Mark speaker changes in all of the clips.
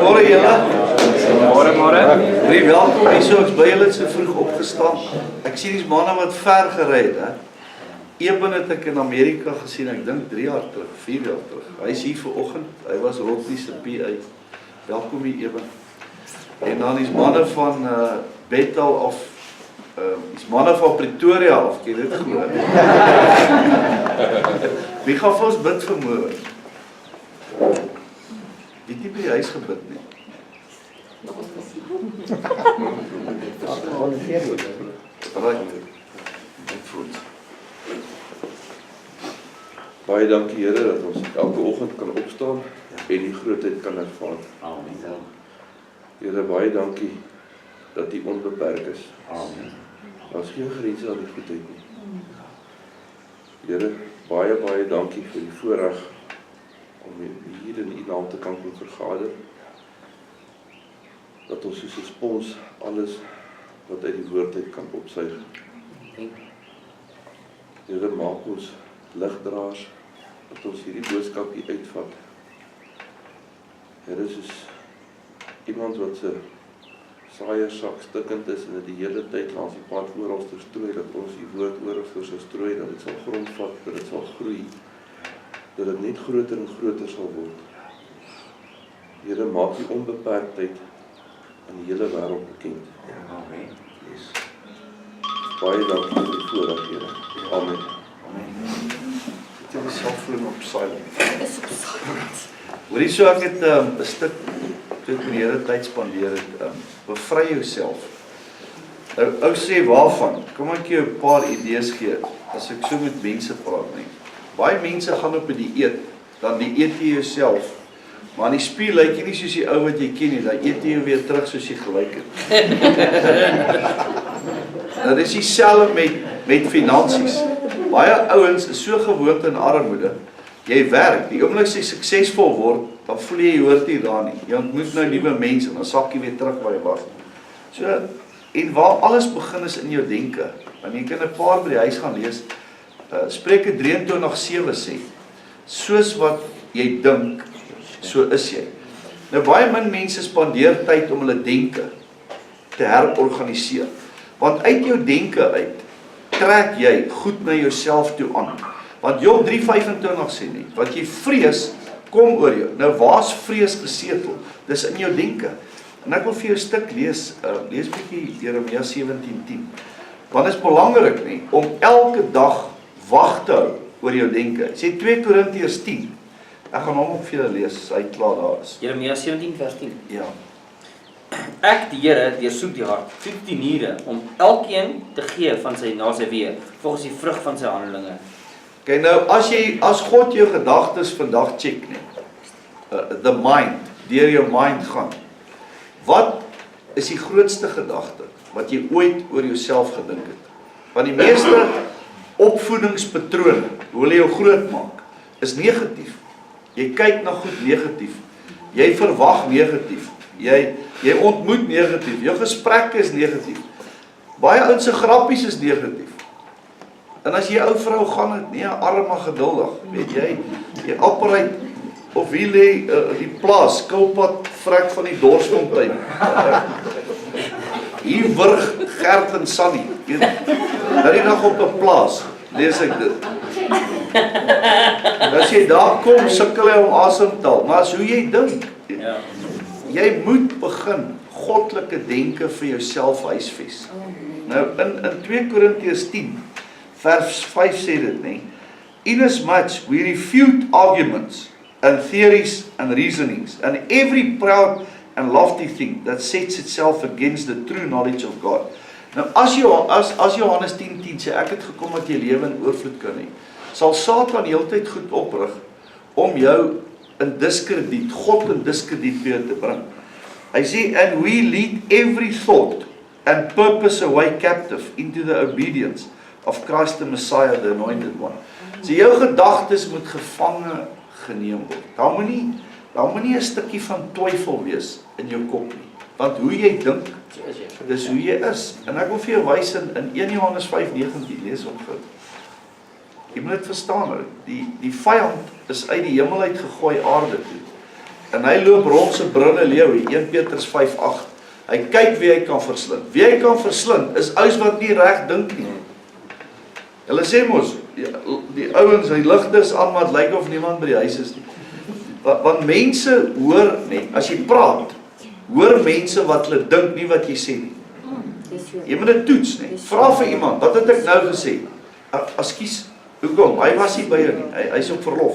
Speaker 1: Goeiemôre julle.
Speaker 2: Môre.
Speaker 1: Baie welkom hier so, ek's by julle so vroeg opgestaan. Ek sien die manne wat ver gery het, hè. Eben het ek in Amerika gesien, ek dink 3 jaar terug, 4 jaar terug. Hy is hier vanoggend, hy was Rodney se PA. Welkom hier Eben. En dan is manne van Bethel of is manne van Pretoria of, ken dit glo. Wie gaan vir ons bid vanmôre? Het nie by die huis gebid nie.
Speaker 3: Baie dankie Here dat ons elke oggend kan opstaan en die grootheid kan ervaar.
Speaker 2: Amen.
Speaker 3: Here, baie dankie dat U onbeperk is.
Speaker 2: Amen.
Speaker 3: Daar is geen grense aan die goedheid nie. Here, baie dankie vir die voorreg om hier in U naam te kan vergader. Dat ons soos 'n spons alles wat uit die woord uit kan opsuig. Here, maak ons ligdraers, dat ons hierdie boodskap hier uitvat. Here, soos iemand wat se saaiersak stikkend is en dit die hele tyd langs die pad oral strooi, dat ons die woord oral sal strooi, dat dit sal grondvat, dat dit sal groei, dat dit net groter en groter sal word. Here, maak die onbeperktheid aan die hele wêreld bekend.
Speaker 2: Amen.
Speaker 1: Yes.
Speaker 3: Baie dankie vir die voorreg, Here. Amen.
Speaker 1: Het jy die selfoon op silent? Hoorie so, ek het 'n stuk, toe ek die hele tyd spandeer het, bevry jouself. Nou, ou sê waarvan? Kom ek jou 'n paar idees gee, as ek so met mense praat nie. Baie mense gaan op 'n dieet, dan dieet jy jouself, maar in die spieël lyk jy nie soos die ou wat jy ken nie, dan eet jy weer terug soos jy gelyk het. Nou, dit is dieselfde met finansies. Baie ouens is so gewoond in armoede. Jy werk, die oomblik jy suksesvol word, dan voel jy hoort nie daar nie. Jy ontmoet nou nuwe mense en dan sak jy weer terug waar jy was. So, en waar alles begin is in jou denke. En jy kan 'n paar by die huis gaan lees. Spreuke 23:7 sê, soos wat jy dink, so is jy. Nou baie min mense spandeer tyd om hulle denke te herorganiseer. Want uit jou denke uit, trek jy goed na jouself toe aan. Want Job 3:25 sê nie, wat jy vrees, kom oor jou. Nou waar's vrees gesetel? Dis in jou denke. En ek wil vir jou 'n stuk lees, lees bietjie Jeremia 17:10. Want dit is belangrik nie, om elke dag wag te hou oor jou denke. Sê 2 Korintiërs 10. Ek gaan hom ook vir julle lees, as hy klaar daar is.
Speaker 2: Jeremia 17:10.
Speaker 1: Ja.
Speaker 2: Ek, die Here, deursoek die hart, toets die niere, om elkeen te gee van sy na sy weë, volgens die vrug van sy handelinge.
Speaker 1: Kyk nou, as God jou gedagtes vandag check nie, the mind, deur jou mind gaan, wat is die grootste gedagte wat jy ooit oor jouself gedink het? Want die meeste opvoedingspatrone, hoe hulle jou groot maak, is negatief. Jy kyk na goed negatief. Jy verwag negatief. Jy ontmoet negatief. Jou gesprekke is negatief. Baie ouens se grappies is negatief. En as jy ou vrou gaan dit nie arme geduldig, weet jy operate of wie lê die plaas, skilpad vrek van die Dorsfontein. Hier wurg Gert en Sannie, weet nou die dag op 'n plaas, lees ek dit. En as jy daar kom, sukkel jy om asem te haal, maar as hoe jy dink,
Speaker 2: Ja.
Speaker 1: jy moet begin goddelike denke vir jouself huisves. Nou in 2 Korintiërs 10 vers 5 sê dit nie. Inasmuch we refute arguments and theories and reasonings and every proud and lofty thing that sets itself against the true knowledge of God. Nou as Johannes 10:10 sê ek het gekom dat jy lewe in oorvloed kan hê, sal Satan heeltyd goed oprig om jou in diskrediet, God in diskrediet weer te bring. Hy sê, and we lead every thought and purpose away captive into the obedience of Christ the Messiah, the anointed one. So jou gedagtes moet gevange geneem word. Daar moet nie 'n stukkie van twyfel wees in jou kop nie. Want hoe jy dink, dis hoe jy is. En ek wil vir jou wys in 1 Johannes 5:19, lees hom gou. Jy moet dit verstaan, die vyand is uit die hemel uit gegooi aarde toe. en hy loop rond sy brille leeu, 1 Petrus 5:8. Hy kyk wie hy kan verslind. Wie hy kan verslind is ouens wat nie reg dink nie. Hulle sê mos, die ouens, hy ligte is aan, maar het lyk of niemand by die huis is nie. Want mense hoor nie, as jy praat, hoor mense wat hulle dink, nie wat jy sê nie. Jy moet dit toets nie. Vra vir iemand, wat het ek nou gesê? Ekskuus, hoekom? Hy was nie by jou nie, hy is op verlof.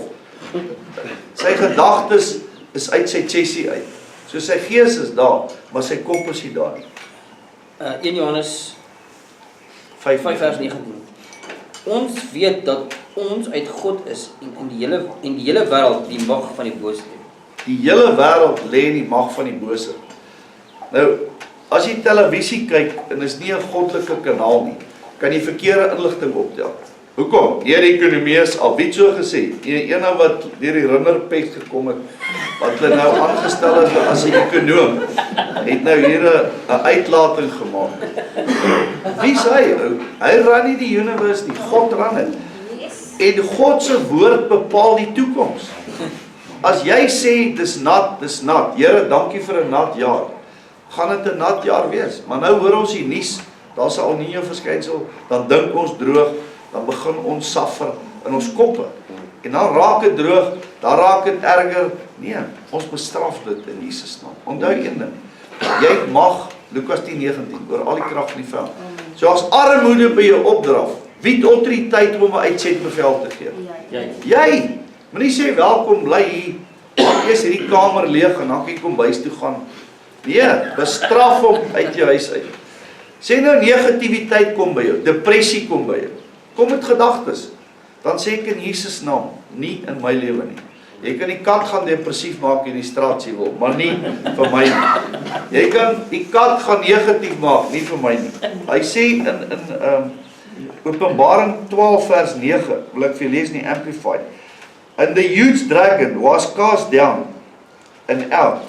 Speaker 1: Sy gedagtes is uit sy chessie uit. So sy gees is daar, maar sy kop is nie daar nie.
Speaker 2: 1 Johannes 5 vers 19. Ons weet dat ons uit God is en die hele wêreld die mag van die bose.
Speaker 1: Die hele wêreld lê in die mag van die bose. Nou, as jy televisie kyk en is nie 'n goddelike kanaal nie, kan jy verkeerde inligting optel. Hoekom? Deur die ekonomie is al wie so gesê, een wat deur die Rinderpest gekom het, wat hulle nou aangestel het as 'n ekonoom, het nou hier 'n uitlating gemaak. Wie is hy? Hy ran nie die universe nie, God ran dit. En God se woord bepaal die toekoms. As jy sê dis nat, Here, dankie vir 'n nat jaar, gaan dit 'n nat jaar wees. Maar nou hoor ons die nuus, daar's 'n El Niño verskynsel, dan dink ons droog, dan begin ons suffer in ons koppe. En dan raak dit droog, dan raak dit erger. Nee, ons bestraf dit in Jesus naam. Onthou een ding, jy mag, Lukas 10:19, oor al die krag van die veld. So as armoede by jou opdraf, wie het autoriteit om 'n uitsetbevel te gee? Jy! Moenie sê welkom, bly hier, maak eers hierdie kamer leeg en dan kan jy kom huis toe gaan. Nee, bestraf hom uit jou huis uit. Sê nou negativiteit kom by jou, depressie kom by jou. Kom met gedagtes, dan sê ek in Jesus naam, nie in my lewe nie. Jy kan die kat gaan depressief maak in die straat jy wil, maar nie vir my nie. Jy kan die kat gaan negatief maak, nie vir my nie. Hy sê in Openbaring 12 vers 9, wil ek vir julle lees in die Amplified. And the huge dragon was cast down and out,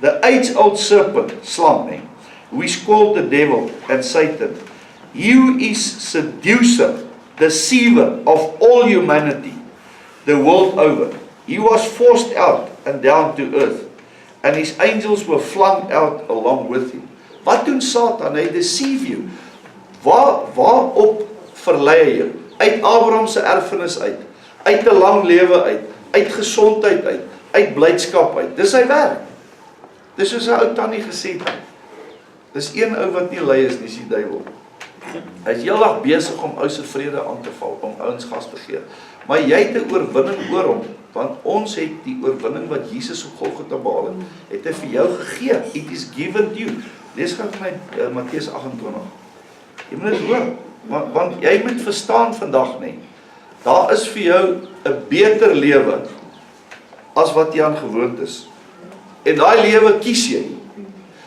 Speaker 1: the age-old serpent, slang, who is called the devil and Satan, he who is seducer, deceiver of all humanity, the world over. He was forced out and down to earth, and his angels were flung out along with him. Wat doen Satan? Hy deceive you. Waarop verlei hy jou? Uit Abraham se erfenis uit 'n lang lewe uit gesondheid uit blydskap uit. Dis sy werk. Dis soos 'n ou tannie gesê het. Dis een ou wat nie lui is nie, die duiwel. Hy is heeldag besig om ou se vrede aan te val, om ouens gas te gee. Maar jy het 'n oorwinning oor hom, want ons het die oorwinning wat Jesus op Golgotha behaal het hy vir jou gegee. It is given to you. Lees gou vir my Matteus 28. Jy moet dit hoor, want jy moet verstaan vandag nie. Daar is vir jou 'n beter lewe as wat jy aan gewoond is. En daai lewe kies jy.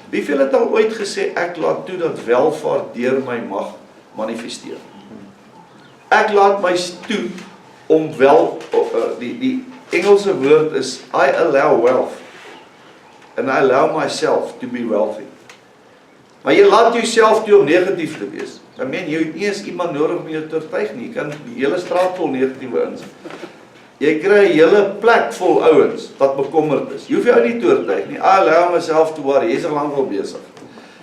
Speaker 1: Wieveel het al ooit gesê, ek laat toe dat welvaart deur my mag manifesteer? Ek laat my toe om die Engelse woord is, I allow wealth, and I allow myself to be wealthy. Maar jy laat jouself toe om negatief te wees. Jy het nie eens iemand nodig om jou te oortuig nie, jy kan die hele straat vol negatiewe ins. Jy kry 'n hele plek vol ouens wat bekommerd is. Jy hoef jou nie te oortuig nie. I allow myself to worry. Jy's al lank al besig.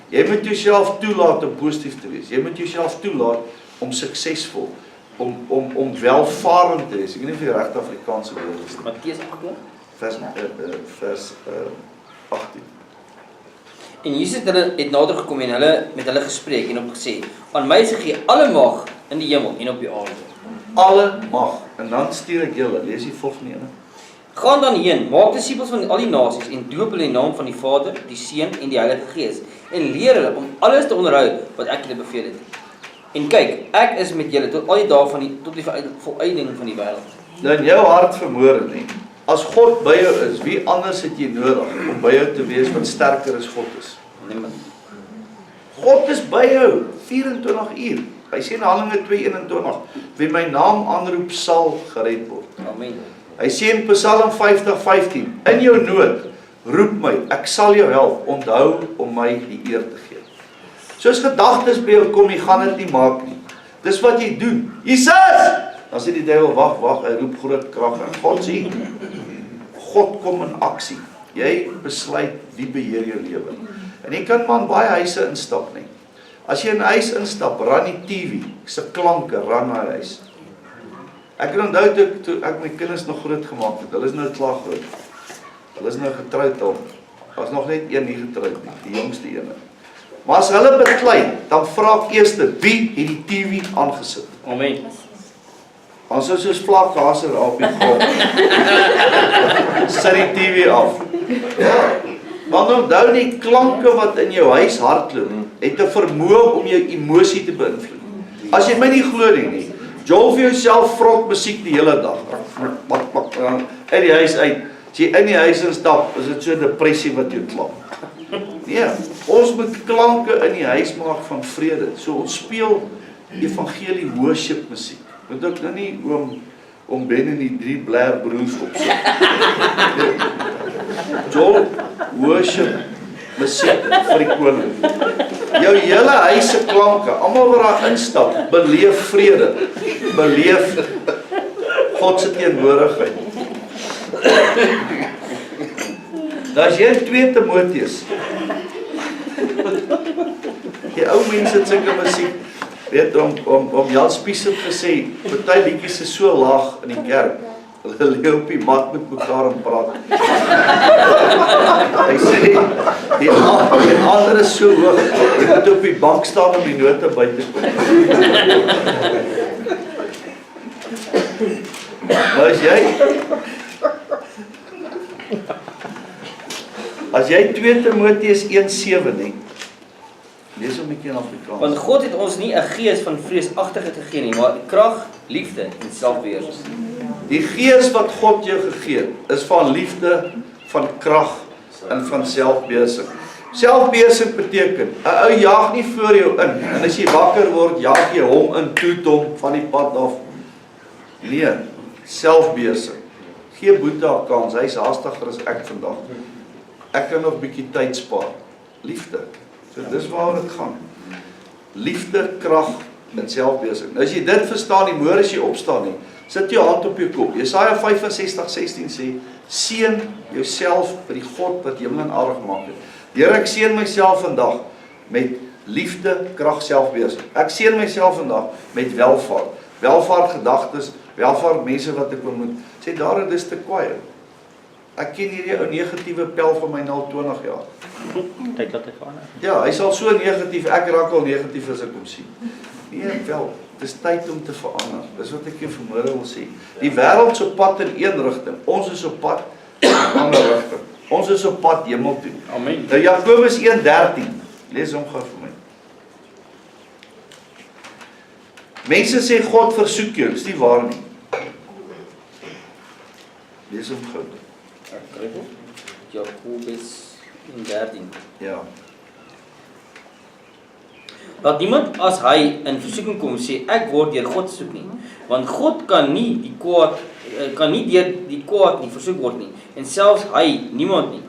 Speaker 1: Jy moet jouself toelaat om positief te wees. Jy moet jouself toelaat om suksesvol, om welvarend te wees. Ek weet nie of jy regte Afrikaanse woord is nie.
Speaker 2: Matteus 8
Speaker 1: vers 18.
Speaker 2: En Jesus het nader gekom en met hulle gespreek en opgesê, aan my is gegee alle mag in die hemel en op die aarde.
Speaker 1: Alle mag. En dan stuur ek julle, lees die volgende ene.
Speaker 2: Gaan dan heen, maak disippels van al die nasies en doop hulle in die naam van die Vader, die Seun en die Heilige Gees en leer hulle om alles te onderhou wat ek julle beveel het. En kyk, ek is met julle tot al die dae tot die volëinding van die wêreld. Nou in jou hart vermoor nie. As God by jou is, wie anders het jy nodig om by jou te wees wat sterker as God is? Niemand. God is by jou 24 uur. Hy sê in Handelinge 2:21, wie my naam aanroep sal gered word. Amen. Hy sê in Psalm 50:15, in jou nood roep my, ek sal jou help, onthou om my die eer te gee. Soos gedagtes by jou kom, jy gaan dit nie maak nie. Dis wat jy doen. Jesus! Dan sê die duiwel, wag, hy roep groot krag en God sê, God kom in aksie.
Speaker 1: Jy besluit wie beheer jou lewe. En jy kan maar in baie huise instap nie. As jy in 'n huis instap, ran die TV, se klanke ran na die huis. Ek kan onthou toe ek my kinders nog groot gemaak het, hulle is nou klaar groot. Hulle is nou getroud al. Daar's nog net een nie getroud nie, die jongste ene. Maar as hulle beklei, dan vra ek eers wie het die TV aangesit?
Speaker 2: Amen.
Speaker 1: Ons is soos vlakhase daar op die grond. Sit die TV af. Ja. Want onthou die klanke wat in jou huis hardloop, het 'n vermoë om jou emosie te beïnvloed. As jy my nie glo nie, Joel vir jouself vrot musiek die hele dag. Uit die huis uit. As jy in die huis instap, is dit so depressie wat jou klap. Nee, ons moet klanke in die huis maak van vrede. So ons speel evangelie worship musiek. Moet ek nou nie oom Ben en die 3 Blair broers opsit. Joel, worship musiek vir die koning. Jou hele huis se klanke, almal wat daar instap, beleef vrede. Beleef God se teenwoordigheid. Nou as jy in 2 Timoteus, die ou mense het sulke musiek, weet om Jan Spies het gesê, party liedjies is so laag in die kerk, hulle lê op die mat met mekaar en praat. Hy sê, die ander is so hoog, jy moet op die bank staan om die note by te kom. Maar as jy 2 Timoteus 1:7 nie, lees hom 'n bietjie in Afrikaans.
Speaker 2: Want God het ons nie 'n gees van vreesagtigheid gegee nie, maar krag, liefde en selfbeheersing.
Speaker 1: Die gees wat God jou gegee het, is van liefde, van krag en van selfbeheersing. Selfbeheersing beteken, 'n ou jaag nie voor jou in, en as jy wakker word, jaag jy hom in, toet hom van die pad af. Nee, selfbeheersing. Gee Boeta 'n kans, hy's haastiger as ek vandag. Ek kan nog bietjie tyd spaar. Liefde. So dis waaroor dit gaan. Liefde, krag en selfbeheersing. Nou as jy dit verstaan, die môre as jy opstaan nie, sit jou hand op jou kop. Jesaja 65:16 sê, seën jouself vir die God wat hemel en aarde gemaak het. Here, ek seën myself vandag met liefde, krag, selfbeheersing. Ek seën myself vandag met welvaart. Welvaart gedagtes, welvaart mense wat ek ontmoet. Sê daar, dis te kwaai. Ek ken hierdie ou negatiewe pel van my nou 20 jaar.
Speaker 2: Tyd laat hy gaan.
Speaker 1: Ja, hy sal so negatief, ek raak al negatief as ek hom sien. Nee, wel, dis tyd om te verander. Dis wat ek jou vanmôre wil sê. Die wêreld se pad in een rigting, ons is op pad in 'n ander rigting. Ons is op pad hemel toe.
Speaker 2: Amen.
Speaker 1: Nou Jakobus 1:13. Lees hom gou vir my. Mense sê God versoek jou, dis nie waar nie. Lees hom gou.
Speaker 2: Jakobus 1:13.
Speaker 1: Ja.
Speaker 2: Dat niemand as hy in versoeking kom sê ek word deur God soek nie, want God kan nie deur die kwaad nie versoek word nie, en selfs hy niemand nie.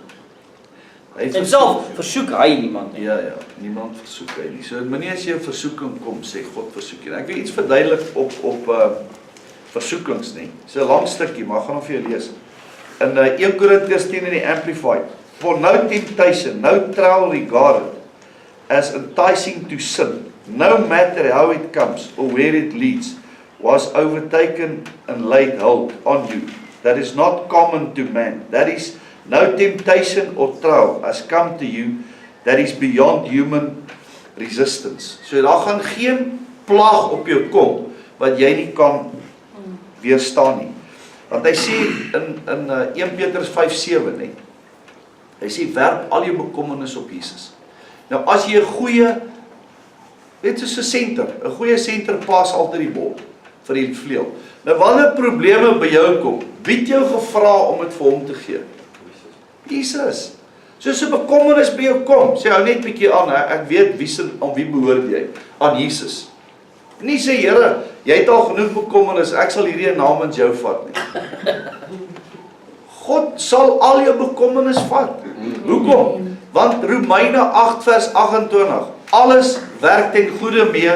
Speaker 2: En self versoek hy niemand nie.
Speaker 1: Ja, niemand versoek hy nie. So moenie as jy 'n versoeking kom sê God versoek jy. Ek wil iets verduidelik op versoekings nie. Dis 'n lang stukkie, maar ek gaan hom vir jou lees. In 1 Korintiërs 10 in die Amplified. For no temptation, no trial regarded as enticing to sin, no matter how it comes or where it leads, was overtaken and laid hold on you. That is not common to man. That is, no temptation or trial has come to you that is beyond human resistance. So daar gaan geen plaag op jou kom wat jy nie kan weerstaan nie. Want hy sê in 1 Petrus 5:7 nie. Hy sê werp al jou bekommernis op Jesus. Nou as jy 'n goeie, net soos 'n senter, 'n goeie senter pas altyd die bal vir die vleuel. Nou wanneer probleme by jou kom, wie het jou gevra om dit vir hom te gee? Jesus. Soos 'n bekommernis by jou kom, sê hou net bietjie aan, ek weet aan wie behoort jy? Aan Jesus. Nie sê Here, jy het al genoeg bekommernis, ek sal hierdie namens jou vat nie. God sal al jou bekommernis vat. Hoekom? Want Romeine 8:28, alles werk ten goeie mee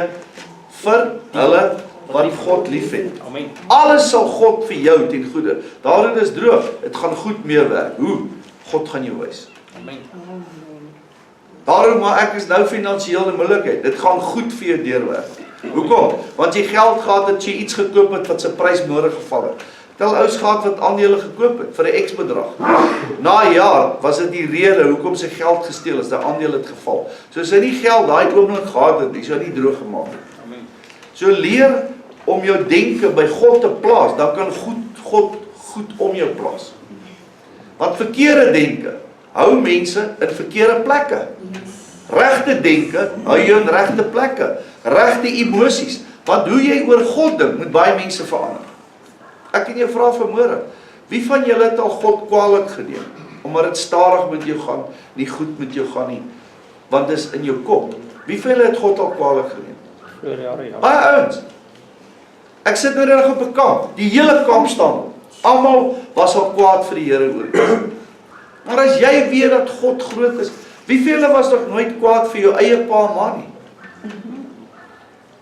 Speaker 1: vir hulle wat God liefhet.
Speaker 2: Amen.
Speaker 1: Alles sal God vir jou ten goeie. Daarin is droog, dit gaan goed meewerk. Hoe? God gaan jou wys.
Speaker 2: Amen.
Speaker 1: Daarom, maar ek is nou finansiëel in moeilikheid. Dit gaan goed vir jou deurwerk. Hoekom? Want jy geld gehad het jy iets gekoop het wat sy prys nodig geval het. Tel ouens gehad wat aandele gekoop het vir 'n X bedrag. Na 'n jaar was dit die rede hoekom sy geld gesteel is, daai aandeel het geval. So as hy nie geld daai oomblik gehad het, hy sou nie droog gemaak het.
Speaker 2: Amen.
Speaker 1: So leer om jou denke by God te plaas, dan kan God goed om jou plaas. Want verkeerde denke hou mense in verkeerde plekke. Regte denke hou jou in regte plekke. Regte emosies. Want hoe jy oor God dink, moet baie mense verander. Ek kan jou vra vanmôre, wie van julle het al God kwaadlik geneem? Omdat dit stadig met jou gaan, nie goed met jou gaan nie, want dit is in jou kop. Wie van julle het God al kwaadlik geneem? Baie ouens. Ek sit nou reg op 'n kamp, die hele kamp staan. Almal was al kwaad vir die Here oor. Maar as jy weet dat God groot is, wie van julle was nog nooit kwaad vir jou eie pa en ma nie?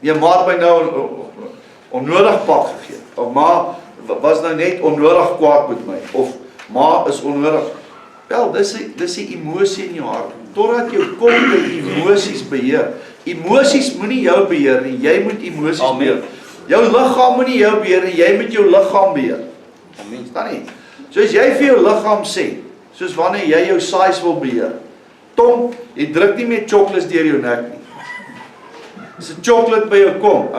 Speaker 1: Jy ma het my nou onnodig pak gegee. Of ma was nou net onnodig kwaad met my. Of ma is onnodig. Wel, dis 'n emosie in jou hart. Totdat jou kop die emosies beheer. Emosies moenie jou beheer nie, jy moet emosies beheer. Jou liggaam moenie jou beheer nie, jy moet jou liggaam beheer.
Speaker 2: Amen.
Speaker 1: Verstaan nie? So as jy vir jou liggaam sê, soos wanneer jy jou size wil beheer. Tom, jy druk nie meer chocolates deur jou nek nie. As 'n chocolate by jou kom,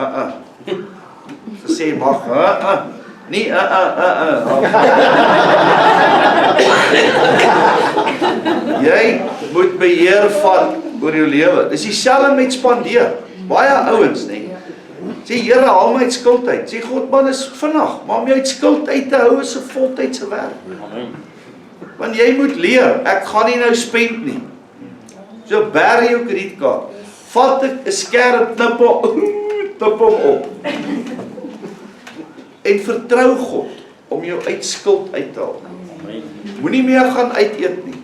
Speaker 1: sê mag, nie, Jy moet beheer vat oor jou lewe. Dis dieselfde met spandeer. Baie ouens, nee. Sê Here, haal my uit skuld uit. Sê God, man, is vinnig, maar om jou uit skuld uit te hou is 'n voltydse werk.
Speaker 2: Amen.
Speaker 1: Want jy moet leer, ek gaan nie nou spend nie. So berg jou kredietkaart. Vat 'n skerp tip hom op. En vertrou God om jou uit skuld uit te haal.
Speaker 2: Amen.
Speaker 1: Moenie meer gaan uit eet nie.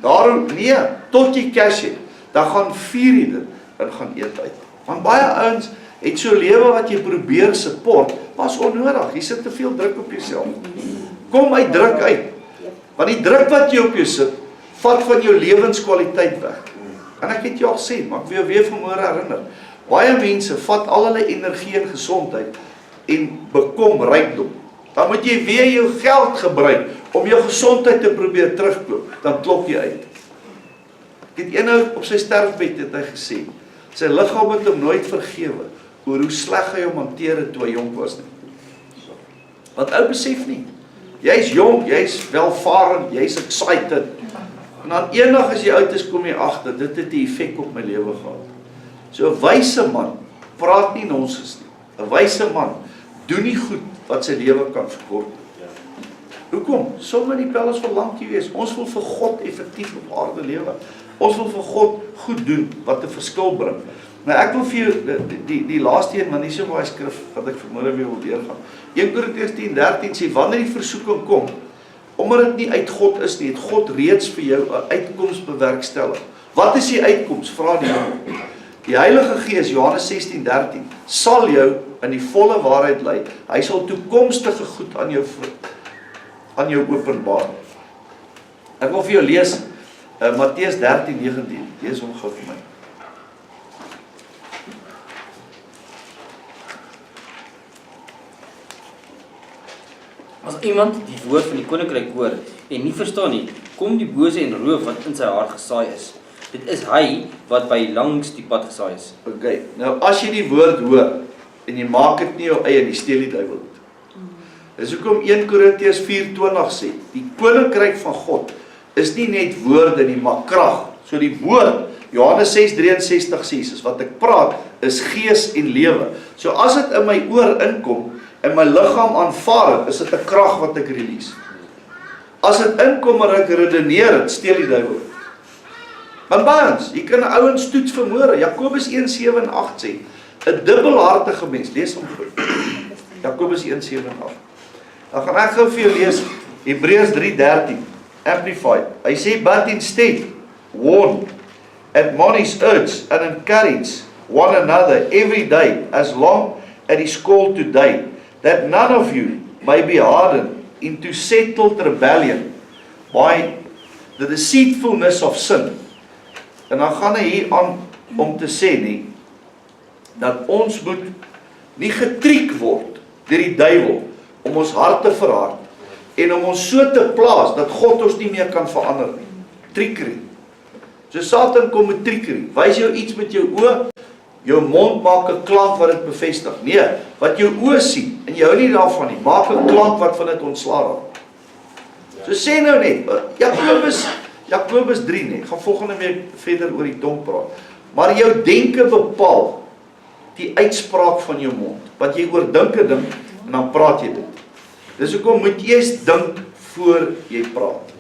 Speaker 1: Daarom nee, tot jy cash het, dan gaan vier jy dit en gaan eet uit. Want baie ouens het so lewe wat jy probeer support, was onnodig. Jy sit te veel druk op jouself. Kom uit druk uit. Want die druk wat jy op jou sit, vat van jou lewenskwaliteit weg. En ek het jou al sê, maar ek wil jou weer vanmôre herinner. Baie mense vat al hulle energie en gesondheid en bekom rykdom. Dan moet jy weer jou geld gebruik om jou gesondheid te probeer terugkoop. Dan klop jy uit. Ek het eenou op sy sterfbed het hy gesê, sy liggaam het hom nooit vergewe oor hoe sleg hy hom hanteer het toe hy jonk was nie. Want ou besef nie. Jy's jonk, jy's welvarend, jy's excited. En dan eendag as jy oud is, kom jy agter, dit het 'n effek op my lewe gehad. So 'n wyse man praat nie nonsens nie. 'n Wyse man doen nie goed wat sy lewe kan verkort. Hoekom? Sommige die pel is vir lank jy wees. Ons wil vir God effektief op aarde lewe. Ons wil vir God goed doen wat 'n verskil bring. Nou ek wil vir jou die laaste een, want dis so baie skrif wat ek vanmôre weer wil deurgaan. 1 Korintiërs 10:13 sê wanneer die versoeking kom, omdat dit nie uit God is nie, het God reeds vir jou 'n uitkoms bewerkstellig. Wat is die uitkoms? Vra die Here. Die Heilige Gees, Johannes 16:13, sal jou in die volle waarheid lei. Hy sal toekomstige goed aan jou openbaar. Ek wil vir jou lees Matteus 13:19. Lees hom gou vir my.
Speaker 2: As iemand die woord van die koninkryk hoor en nie verstaan nie, kom die bose en roof wat in sy hart gesaai is. Dit is hy wat by langs die pad gesaai is.
Speaker 1: Okay, nou as jy die woord hoor en jy maak dit nie jou eie, die steel die duiwel dit. Dis hoekom 1 Korintiërs 4:20 sê, die koninkryk van God is nie net woorde nie, maar krag. So die woord, Johannes 6:63 sê, is wat ek praat, is gees en lewe. So as dit in my oor inkom, en my liggaam aanvaar, is dit 'n krag wat ek release. As dit inkom en ek redeneer dit, steel die duiwel. Want baans, jy kan ouens toets vanmôre. Jakobus 1:7 en 8 sê, 'n dubbelhartige mens, lees hom voor. Jakobus 1:7 en 8. Dan gaan ek gou vir jou lees Hebreërs 3:13, Amplified. Hy sê, but instead, warn, admonish, urge, and encourage one another every day, as long as it is called today, that none of you may be hardened into settled rebellion by the deceitfulness of sin. En dan gaan hy hier aan om te sê nie, dat ons moet nie getriek word deur die duiwel om ons hart te verhard en om ons so te plaas dat God ons nie meer kan verander nie. Trickery. So Satan kom met trickery. Wys jou iets met jou oë, jou mond maak 'n klank wat dit bevestig. Nee, wat jou oë sien en jy hou nie daarvan nie, maak 'n klank wat van dit ontslaa raak. So sê nou net, Jakobus 3 net, ek gaan volgende week verder oor die tong praat. Maar jou denke bepaal die uitspraak van jou mond. Wat jy oordink 'n ding en dan praat jy dit. Dis hoekom moet jy eers dink voor jy praat.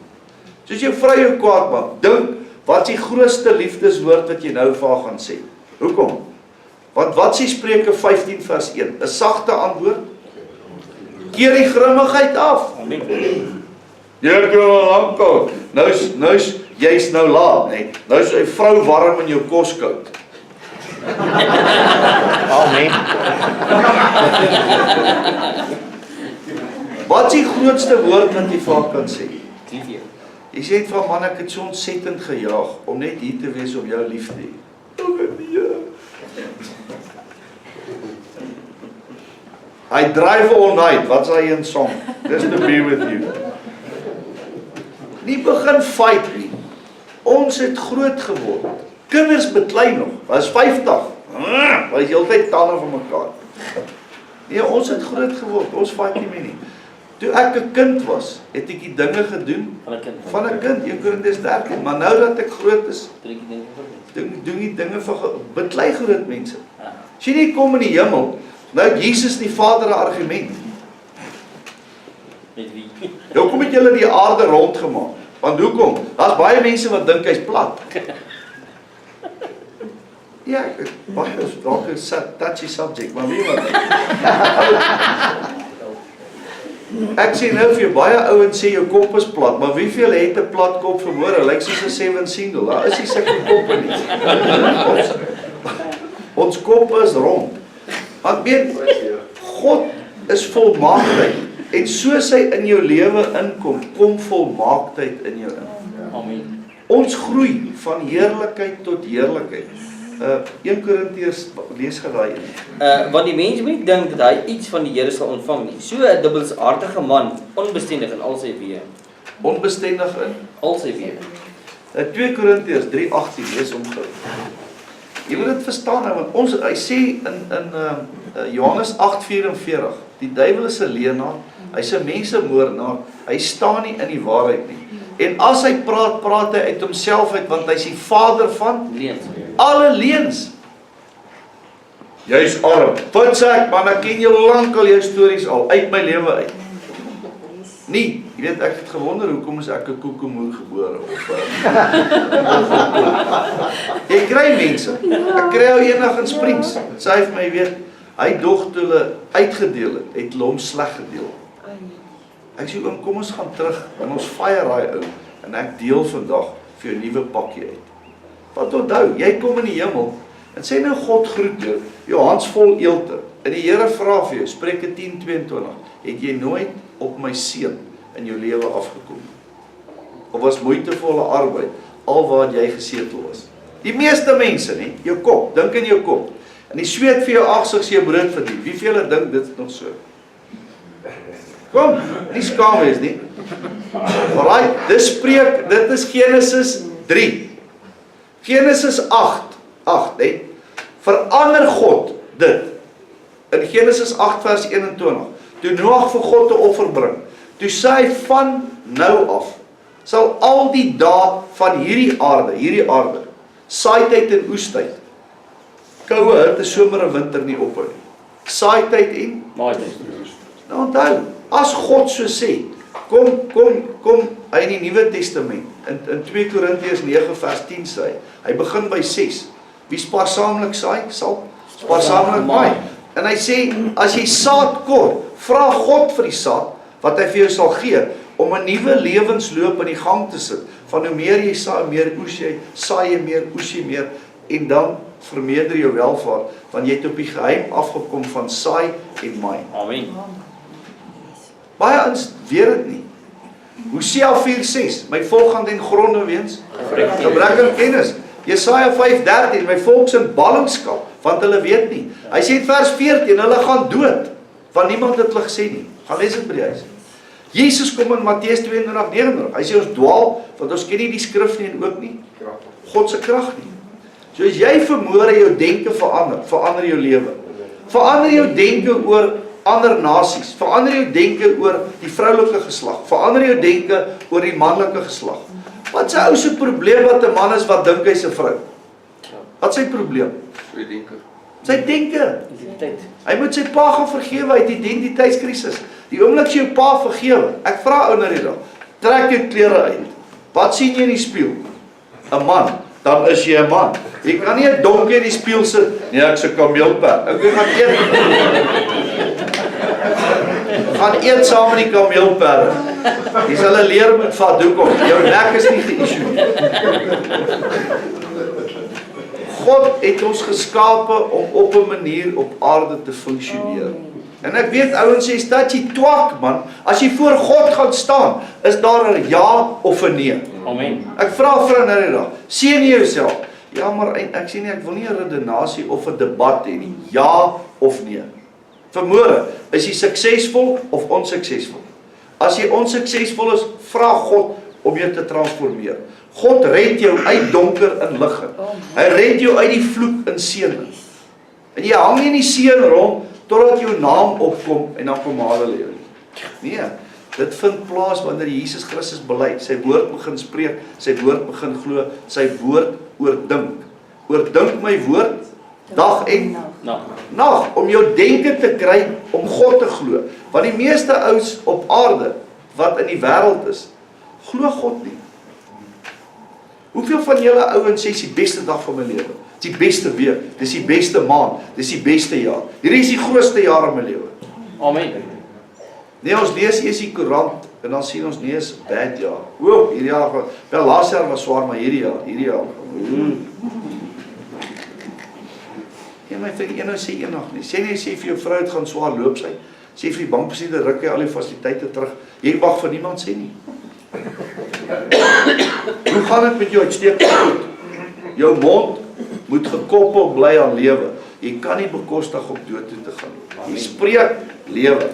Speaker 1: Soos jou vrou jou kwaad maak, dink wat is die grootste liefdeswoord wat jy nou vir haar gaan sê. Hoekom? Want wat sê Spreuke 15 vers 1? 'n sagte antwoord keer die grimmigheid af.
Speaker 2: Amen.
Speaker 1: Jy kan wel aankom. Jy's nou laat, nee. Nou is 'n vrou warm in jou kos koud.
Speaker 4: Amen.
Speaker 1: Wat is die grootste woord wat jy vir haar kan sê?
Speaker 2: Liefie.
Speaker 1: Jy sê het van man, ek het so ontsettend gejaag om net hier te wees om jou lief te hê. O nee. I drive all night, wat is hy in song? Just to be with you. Nie begin fight nie. Ons het groot geword. Kinders beklei nog, was 50. Was heeltyd tande van mekaar. Nee, ons het groot geword, ons fight nie meer nie. Toe ek 'n kind was, het ek die dinge gedoen van 'n kind, 1 Korintiërs 13, maar nou dat ek groot is, doen die dinge van beklei groot mense. As jy nie kom in die hemel, nou het Jesus die Vader 'n argument.
Speaker 2: Met wie?
Speaker 1: Hoekom het julle die aarde rond gemaak? Want hoekom? Daar's baie mense wat dink hy's plat. Ja, wat is dalk 'n touchy subject, maar wie wat? Ek sê nou vir jou, baie ouens sê jou kop is plat, maar wie veel het 'n plat kop vermoor? Lyk soos 'n 7 single. Daar is nie sulke koppe nie. Ons kop is rond. Want weet, God is volmaaktheid. En soos hy in jou lewe inkom, kom volmaaktheid in jou in.
Speaker 2: Amen.
Speaker 1: Ons groei van heerlikheid tot heerlikheid. 1 Korintiërs, lees geraai in.
Speaker 2: Want die mens moet nie dink dat hy iets van die Here sal ontvang nie. So 'n dubbelhartige man, onbestendig in al sy weë.
Speaker 1: Onbestendig in
Speaker 2: Al sy weë.
Speaker 1: 2 Korintiërs 3:18, lees hom gou. Jy moet dit verstaan nou, want hy sê in Johannes 8:44, die duiwel is 'n leienaar, hy's 'n mensemoordenaar, hy staan nie in die waarheid nie. En as hy praat, praat hy uit homself uit, want hy's die vader van
Speaker 2: Leens.
Speaker 1: alle leens. Jy's arm. Wat sê ek, man, ek ken jou lankal jou stories al uit my lewe uit. Nie, jy weet, ek het gewonder hoekom is ek 'n koekemoer gebore Jy kry mense. Ek kry ou eendag in Springs. Sê hy vir my, weet, hy dog toe hulle uitgedeel het hulle hom sleg gedeel. Ek sê oom, kom ons gaan terug en ons fire daai ou en ek deel vandag vir jou 'n nuwe pakkie uit. Wat onthou, jy kom in die hemel en sê nou God groet jou, jou hands vol eelte. En die Here vra vir jou, Spreuke 10:22, het jy nooit op my seun in jou lewe afgekom? Of was moeitevolle arbeid alwaar jy gesetel was? Die meeste mense, nie, jou kop, dink in jou kop. En die sweet vir jou agsig se jou brood verdien. Wie vir julle dink dit is nog so? Kom, nie skaam wees nie. Alraai, dit is Genesis 3. Genesis 8, nee. Verander God dit. In Genesis 8 vers 21. Toe Noag vir God 'n offer bring. Toe sê hy van nou af sal al die dae van hierdie aarde, saaityd en oestyd, koue hitte, somer en winter nie ophou nie. Saaityd en
Speaker 2: Maaityd.
Speaker 1: nou onthou, as God so sê, kom hy in die Nuwe Testament, in 2 Korintiërs 9 vers 10 sê hy begin by 6, wie spaarsaamlik saai, sal spaarsaamlik maai. En hy sê, as jy saad kort, vra God vir die saad, wat hy vir jou sal gee, om 'n nuwe lewensloop in die gang te sit, van hoe meer jy saai, meer oes jy, saai jy meer, oes jy meer, en dan vermeerder jou welvaart, want jy het op die geheim afgekom van saai en maai.
Speaker 2: Amen.
Speaker 1: Baie ons weet dit nie. Hoe Hosea 4:6, my volk gaan ten gronde weens gebrek aan kennis. Jesaja 5:13, my volk is in ballingskap, want hulle weet nie. Hy sê in vers 14, hulle gaan dood, want niemand het hulle gesê nie. Gaan lees dit by die huis. Jesus kom in Matteus 22:39, hy sê ons dwaal, want ons ken nie die skrif nie en ook nie God se krag nie. So as jy vermoor jou denke verander jou lewe. Verander jou denke oor ander nasies, verander jou denke oor die vroulike geslag, verander jou denke oor die manlike geslag. Wat sy ou se probleem wat 'n man is wat dink hy's 'n vrou? Wat sy probleem?
Speaker 3: Sy denke.
Speaker 1: Sy denke. Hy moet sy pa gaan vergewe, hy het identiteitskrisis. Die oomblik jy jou pa vergewe, ek vra ou na die dag, trek jou klere uit. Wat sien jy in die spieël? 'n Man. Dan is jy 'n man. Jy kan nie 'n donkie in die spieël sit. Nee, ek's 'n kameelperd. Ek gaan eet. Gaan eet saam met die kameelperde. Jy sal 'n leer moet vat, hoekom? Jou nek is nie ge-issue nie. God het ons geskape om op 'n manier op aarde te funksioneer. En ek weet ouens sê, dat jy twak man, as jy voor God gaan staan, is daar 'n ja of 'n nee.
Speaker 2: Amen.
Speaker 1: Ek vra vrou nou die dag, seën jy jouself? Ja, maar ek sê nie, ek wil nie 'n redenasie of 'n debat hê nie. Ja of nee. Vermoere, is jy suksesvol of onsuksesvol? As jy onsuksesvol is, vra God om jou te transformeer. God red jou uit donker in lig. Hy red jou uit die vloek in seën. En jy hang nie in die seën rond totdat jou naam opkom en dan kom haal hulle jou nie. Nee, dit vind plaas wanneer Jesus Christus bely, sy woord begin spreek, sy woord begin glo, sy woord oordink. Oordink my woord dag en nag, om jou denke te kry om God te glo. Want die meeste ouens op aarde wat in die wêreld is, glo God nie. Hoeveel van julle ouens sê dis die beste dag van my lewe? Dis die beste week, dis die beste maand, dis die beste jaar. Hierdie is die grootste jaar in my lewe.
Speaker 2: Amen.
Speaker 1: Nee, ons lees eers die koerant en dan sien ons nee, is bad jaar. O, hierdie jaar, wel laas jaar was swaar, maar hierdie jaar. Ja, my vriend, een sê eendag nie. Sê vir jou vrou het gaan swaar loop sy. Sê vir die bankbestuurder ruk hy al die fasiliteite terug. Jy mag vir niemand sê nie. Hoe gaan dit met jou uitstekend goed? Jou mond moet gekoppel bly aan lewe. Jy kan nie bekostig om dood toe te gaan nie. Jy spreek lewe.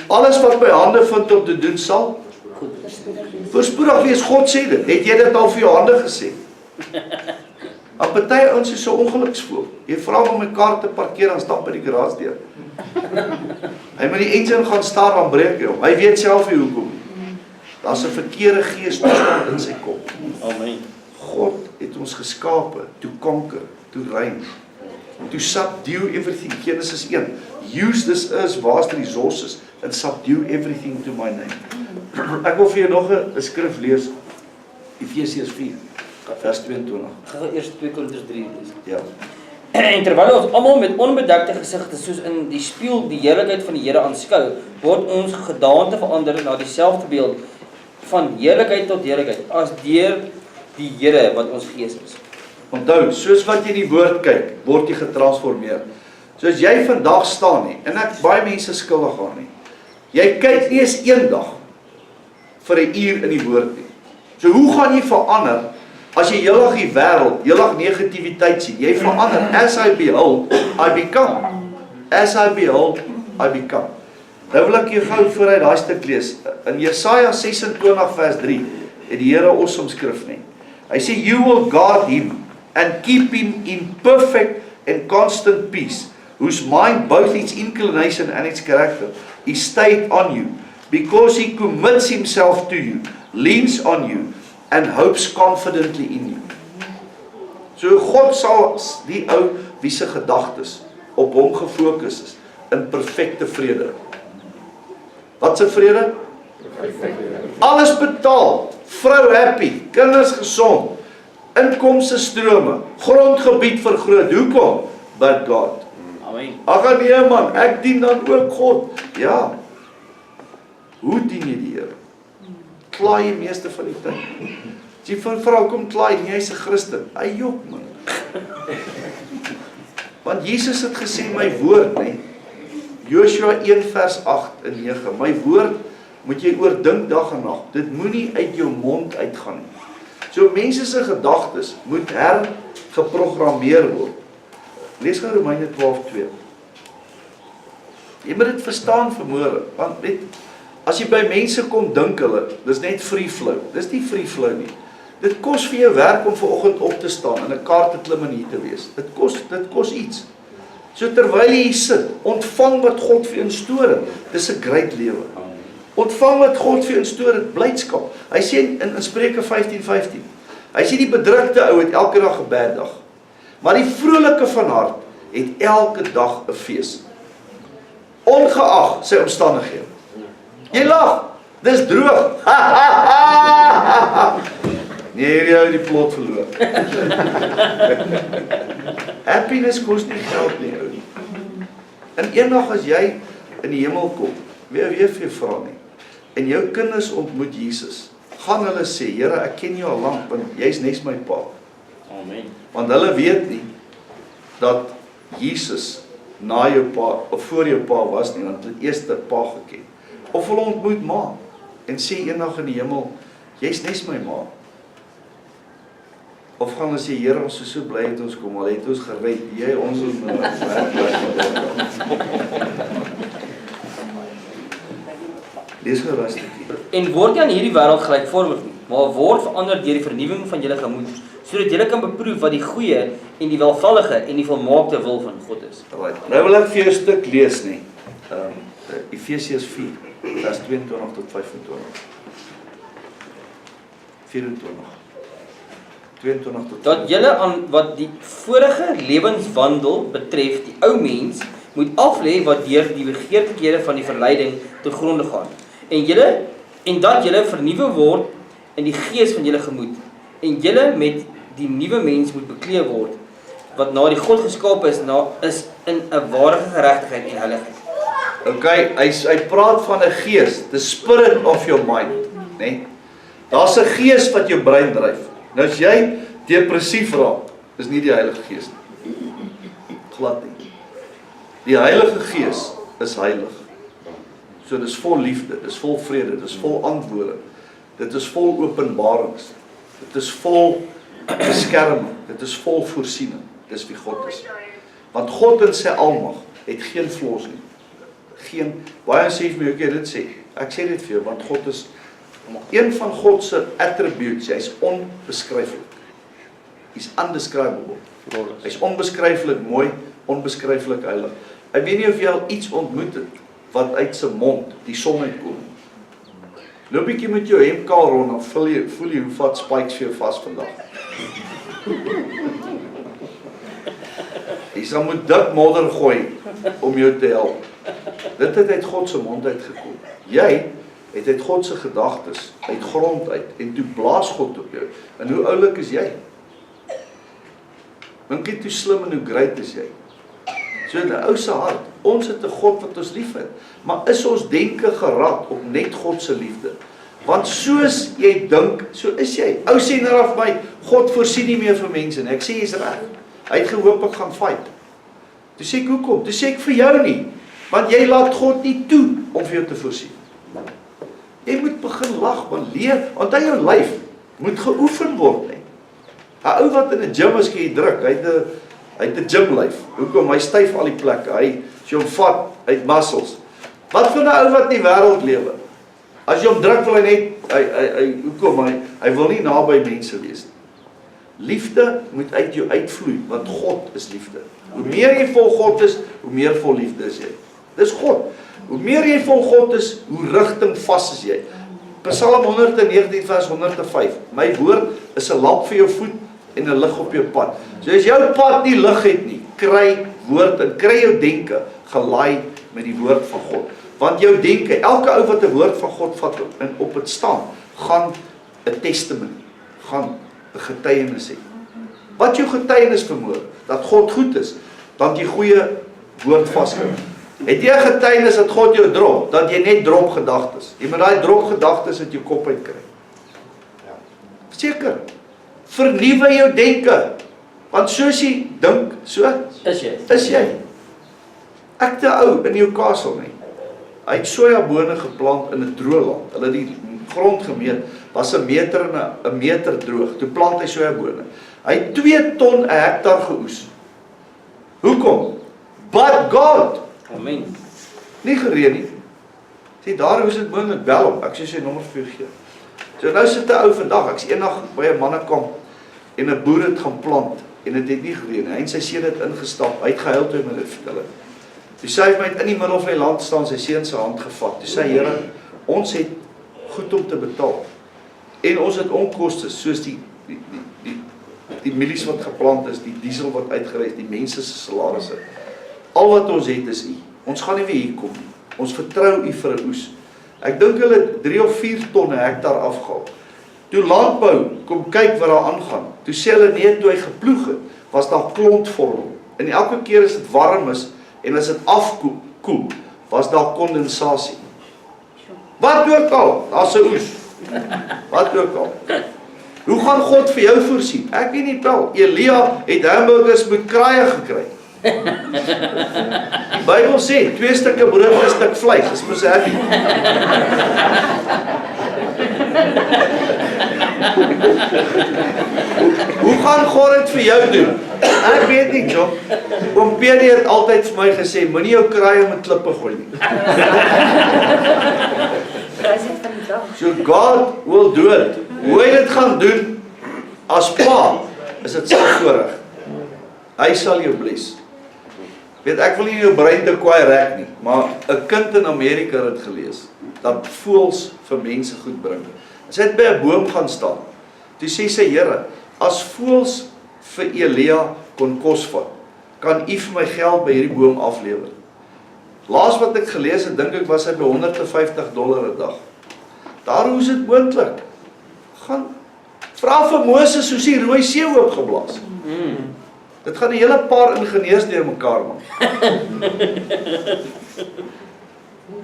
Speaker 1: Alles wat my hande vind om te doen sal voorspoedig wees. God sê dit. Het jy dit al vir jou hande gesê? Maar party ouens is so ongeluksvol. Jy vra hom om 'n kar te parkeer en stap by die garage deur. Hy moet die engine gaan staar, dan breek hy hom. Hy weet self nie hoekom nie. Daar's 'n verkeerde gees toestand in sy kop.
Speaker 2: Amen.
Speaker 1: God het ons geskape to conquer, to reign, to subdue everything. Genesis 1. Use this earth's vast resources and subdue everything to my name. Ek wil vir jou nog 'n skrif lees. Efesiërs 4, vers 22.
Speaker 2: Gaan we eers 2 Korintiërs 3 lees.
Speaker 1: Ja.
Speaker 2: En terwyl ons almal met onbedekte gesigte soos in die spieël die heerlikheid van die Here aanskou, word ons gedaante verander na dieselfde beeld van heerlikheid tot heerlikheid as deur die Here wat ons gees is.
Speaker 1: Onthou, soos wat jy die woord kyk, word jy getransformeer. So as jy vandag staan nie, en ek baie mense skuldig aan nie, jy kyk nie eens een dag vir 'n uur in die woord nie. So hoe gaan jy verander as jy heeldag die wêreld, heeldag negativiteit sien? Jy verander. As I behold, I become. As I behold, I become. Nou wil ek jou gou vooruit daai stuk lees. In Jesaja 26 vers 3 het die Here awesome skrif nie. Hy sê, you will guard him and keep him in perfect and constant peace, whose mind, both its inclination and its character, is stayed on you, because he commits himself to you, leans on you, and hopes confidently in you. So God sal die ou wie se gedagtes op hom gefokus is, in perfekte vrede. Wat se vrede? Alles betaal, vrou happy, kinders gesond, inkomste strome, grondgebied vergroot. Hoekom? But God.
Speaker 2: Amen.
Speaker 1: Ag nee man, ek dien dan ook God. Ja. Hoe dien jy die Here? Klaai jy meeste van die tyd. As jy vir vrou kom klaai, en jy's 'n Christen. Hy jok man. Want Jesus het gesê my woord, nee. Joshua 1 vers 8 en 9. My woord moet jy oordink dag en nag. Dit moenie uit jou mond uitgaan nie. So mense se gedagtes moet hergeprogrammeer word. Lees gou Romeine 12:2. Jy moet dit verstaan vanmôre, want as jy by mense kom dink hulle, dis net free flow. Dis nie free flow nie. Dit kos vir jou werk om vanoggend op te staan en 'n kar te klim en hier te wees. Dit kos iets. So terwyl jy hier sit, ontvang wat God vir jou instoor het. Dis 'n great lewe. Ontvang wat God vir jou instoor het, blydskap. Hy sê in Spreuke 15:15. Hy sê die bedrukte ou het elke dag 'n bad dag. Maar die vrolike van hart het elke dag 'n fees. Ongeag sy omstandighede. Jy lag, dis droog. Nee, jy het die plot verloor. Happiness kos nie geld nie, ou. En eendag as jy in die hemel kom, weer vir jou vra nie, en jou kinders ontmoet Jesus, gaan hulle sê, Here, ek ken jou al lank, want jy's nes my pa.
Speaker 2: Amen.
Speaker 1: Want hulle weet nie, dat Jesus na jou pa, of voor jou pa was nie, want hulle het eers pa geken. Of hulle ontmoet ma, en sê eendag in die hemel, jy's nes my ma. Of gaan hulle sê, Here, ons is so bly het ons kom, al het ons gered, jy ons is nou Lees gou rustig.
Speaker 2: En word jy aan hierdie wêreld gelykvormig nie, maar word verander deur die vernuwing van julle gemoed, sodat julle kan beproef wat die goeie en die welvallige en die volmaakte wil van God is.
Speaker 1: Right. Nou wil ek vir jou 'n stuk lees nie. Efesiërs 4, vers 22 tot 25. 24. 22 tot 25.
Speaker 2: Dat julle aan wat die vorige lewenswandel betref, die ou mens moet aflê wat deur die begeerlikhede van die verleiding te gronde gaan. En dat julle vernuwe word in die gees van julle gemoed. En julle met die nuwe mens moet bekleed word, wat na die God geskape is in 'n ware geregtigheid en heiligheid.
Speaker 1: Okay, hy praat van 'n gees, the spirit of your mind, né? Daar's 'n gees wat jou brein dryf. Nou as jy depressief raak, is nie die Heilige Gees nie. Glad nie. Die Heilige Gees is heilig. So dis vol liefde, dis vol vrede, dis vol antwoorde. Dit is vol openbarings. Dit is vol beskerming. Dit is vol voorsiening. Dis wie God is. Want God in sy almag het geen flaws nie. Baie sê vir my, okay, dit sê. Ek sê dit vir jou, want God is een van God se attributes, hy's onbeskryflik. He's undescribable. Hy's onbeskryflik mooi, onbeskryflik heilig. Ek weet nie of jy al iets ontmoet het wat uit sy mond die son uitkom. Loop bietjie met jou hemp kaal rond, dan voel jy hoe vat spikes vir jou vas vandag. Jy sal moet dik modder gooi om jou te help. Dit het uit God se mond uitgekom. Jy het uit God se gedagtes, uit grond uit, en toe blaas God op jou. En hoe oulik is jy? Dink jy hoe slim en hoe great is jy? So in 'n ou se hart, ons het 'n God wat ons lief het, maar is ons denke geraak op net God se liefde? Want soos jy dink, so is jy. Ou sê nou af my, God voorsien nie meer vir mense nie. Ek sê jy's reg. Hy het gehoop ek gaan fight. Toe sê ek hoekom? Toe sê ek vir jou nie, want jy laat God nie toe om vir jou te voorsien. Jy moet begin lag, want leer, want hy jou lyf moet geoefen word, nie. 'n Ou wat in 'n gym is, jy druk, hy het 'n gym lyf. Hoekom? Hy styf al die plekke. Hy as jy hom vat, hy het muscles. Wat vir 'n ou wat in die wêreld lewe? As jy hom druk, wil hy net hoekom? Hy wil nie naby mense wees nie. Liefde moet uit jou uitvloei, want God is liefde. Hoe meer jy vol God is, hoe meer vol liefde is jy. Dis God. Hoe meer jy vol God is, hoe rigtingvas is jy. Psalm 119 vers 105. My woord is 'n lamp vir jou voet en 'n lig op jou pad. So as jou pad nie lig het nie, kry woord en kry jou denke gelaai met die woord van God. Want jou denke, elke ou wat 'n woord van God vat en op dit staan, gaan 'n testament, gaan 'n getuienis hê. Wat jou getuienis vermoor, dat God goed is, dan jy goeie woord vashou. Het jy 'n getuienis dat God jou drop, dat jy net drop gedagtes. Jy moet daai drop gedagtes uit jou kop uitkry. Seker. Vernuwe jou denke. Want soos jy dink, so
Speaker 2: is jy.
Speaker 1: Is jy. Ek te ou in Newcastle nie. Hy het sojabone geplant in 'n droë land. Hulle het die grond gemeet, was 'n meter en 'n meter droog. Toe plant hy sojabone. Hy het 2 ton 'n hektaar geoes. Hoekom? But God.
Speaker 2: Amen.
Speaker 1: Nie gereën nie. Sê daar hoe is dit moontlik, bel hom. Ek sê sy nommer vir jou gee. So nou sit 'n ou vandag, ek's eendag by 'n mannekamp en 'n boer het gaan plant en dit het nie gereën nie. Hy en sy seun het ingestap. Hy het gehuil toe met dit vertel. Toe sê hy vir my in die middel van die land staan, sy seun se hand gevat. Toe sê hy, Here, ons het goed om te betaal. En ons het onkoste soos die milies wat geplant is, die diesel wat uitgery is, die mense se salarisse. Al wat ons het is U. Ons gaan nie weer hier kom nie. Ons vertrou U vir 'n oes. Ek dink hulle het 3 of 4 ton 'n hektaar afgehaal. Toe landbou kom kyk wat daar aangaan. Toe sê hulle nee, toe hy geploeg het, was daar klontvorming. En elke keer as dit warm is en as dit afkoel, was daar kondensasie. Wat ook al, daar's 'n oes. Wat ook al. Hoe gaan God vir jou voorsien? Ek weet nie wel. Elia het hamburgers met kraaie gekry. Die Bybel sê 2 stukke brood en 'n stuk vleis, dis mos happy. Hoe gaan God dit vir jou doen? Ek weet nie, Job. Oom PD het altyd vir my gesê, moenie jou kraaie met klippe gooi nie. So God will do it. Hoe hy dit gaan doen, as pa, is dit sy voorreg. Hy sal jou bless. Weet, ek wil nie jou brein te kwaai rek nie, maar 'n kind in Amerika het gelees, dat voëls vir mense goed bring. Sy het by 'n boom gaan staan. Toe sê sy, Here, as voëls vir Elia kon kos vat, kan U vir my geld by hierdie boom aflewer. Laas wat ek gelees het, dink ek was hy by $150 'n dag. Daarom is dit moontlik. Gaan vra vir Moses hoe die Rooi See oopgeblaas. Dit gaan 'n hele paar ingenieurs deur mekaar maak.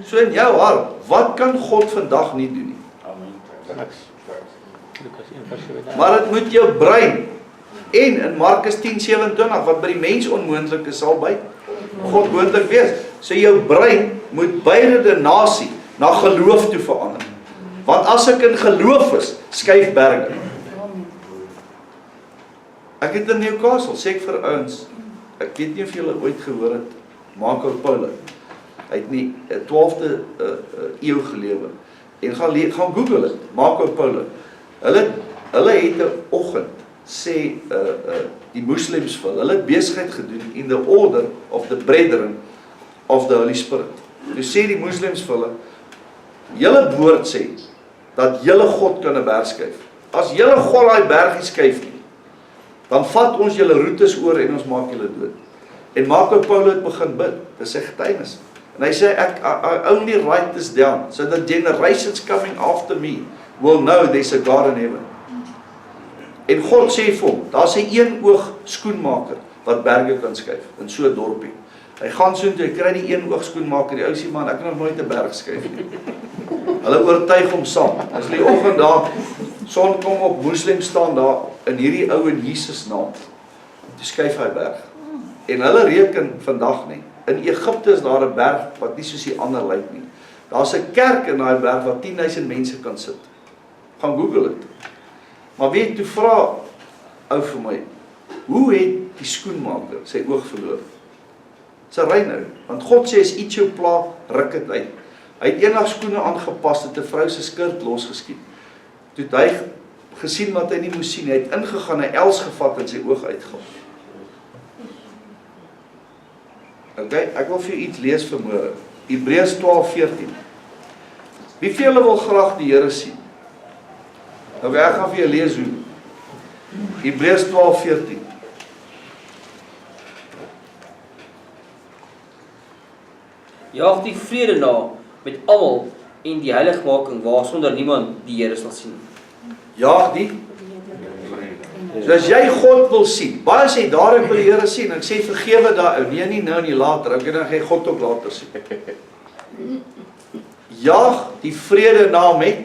Speaker 1: So in jou hart, wat kan God vandag nie doen nie? Maar dit moet jou brein, en in Markus 10:27, wat by die mens onmoontlik is, sal by God moontlik wees. So jou brein moet by redenasie na geloof toe verander. Want as ek in geloof is, skuif berge. Ek het in Newcastle, sê ek vir ouens, ek weet nie of julle ooit gehoor het, Marco Polo. Hy het nie 12de eeu gelewe. En gaan Google dit, Marco Polo. Hulle het 'n oggend, sê die moslems vir hulle het besigheid gedoen in the order of the brethren of the Holy Spirit. Dus sê die moslems vir hulle, julle woord sê, dat julle God kan 'n berg skuif. As julle God daai bergie skuif nie, dan vat ons julle roetes oor en ons maak julle dood. En Marco Polo het begin bid, dis sy getuienis. En hy sê, I only write this down, so that generations coming after me will know there's a God in heaven. En God sê vir hom, daar's 'n een-oog skoenmaker, wat berge kan skuif, in so 'n dorpie. Hy gaan so toe, hy kry die een-oog skoenmaker, die ou sê, man, ek kan nog nooit 'n berg skuif nie. Hulle oortuig hom saam. As die oggend daar, son kom op, moslim staan daar, in hierdie ou in Jesus naam, toe skuif hy berg. En hulle reken vandag nie, in Egipte is daar 'n berg, wat nie soos die ander lyk nie. Daar's 'n kerk in daai berg, waar 10.000 mense kan sit. Gaan Google dit. Maar weet, toe vra ou vir my, hoe het die skoenmaker sy oog verloor? Dis 'n rein nou, want God sê, as iets jou pla, ruk dit uit. Hy het eendag skoene aangepas, het 'n vrou se skirt losgeskiet. Toe het hy gesien wat hy nie moes sien, hy het ingegaan, hy els gevat en sy oog uitgehaal. Okay, ek wil vir u iets lees vanmôre. Hebreërs 12:14. Wie van julle wil graag die Here sien? Okay, ek gaan vir julle lees hoe. Hebreërs 12:14.
Speaker 2: Jaag die vrede na met almal en die heiligmaking waarsonder niemand die Here sal sien.
Speaker 1: Jaag die. So as jy God wil sien, baie sê daar ek wil die Here sien, ek sê vergewe daai ou, nee nie nou nie later, ek dan gaan jy God ook later sien. Jaag die vrede na met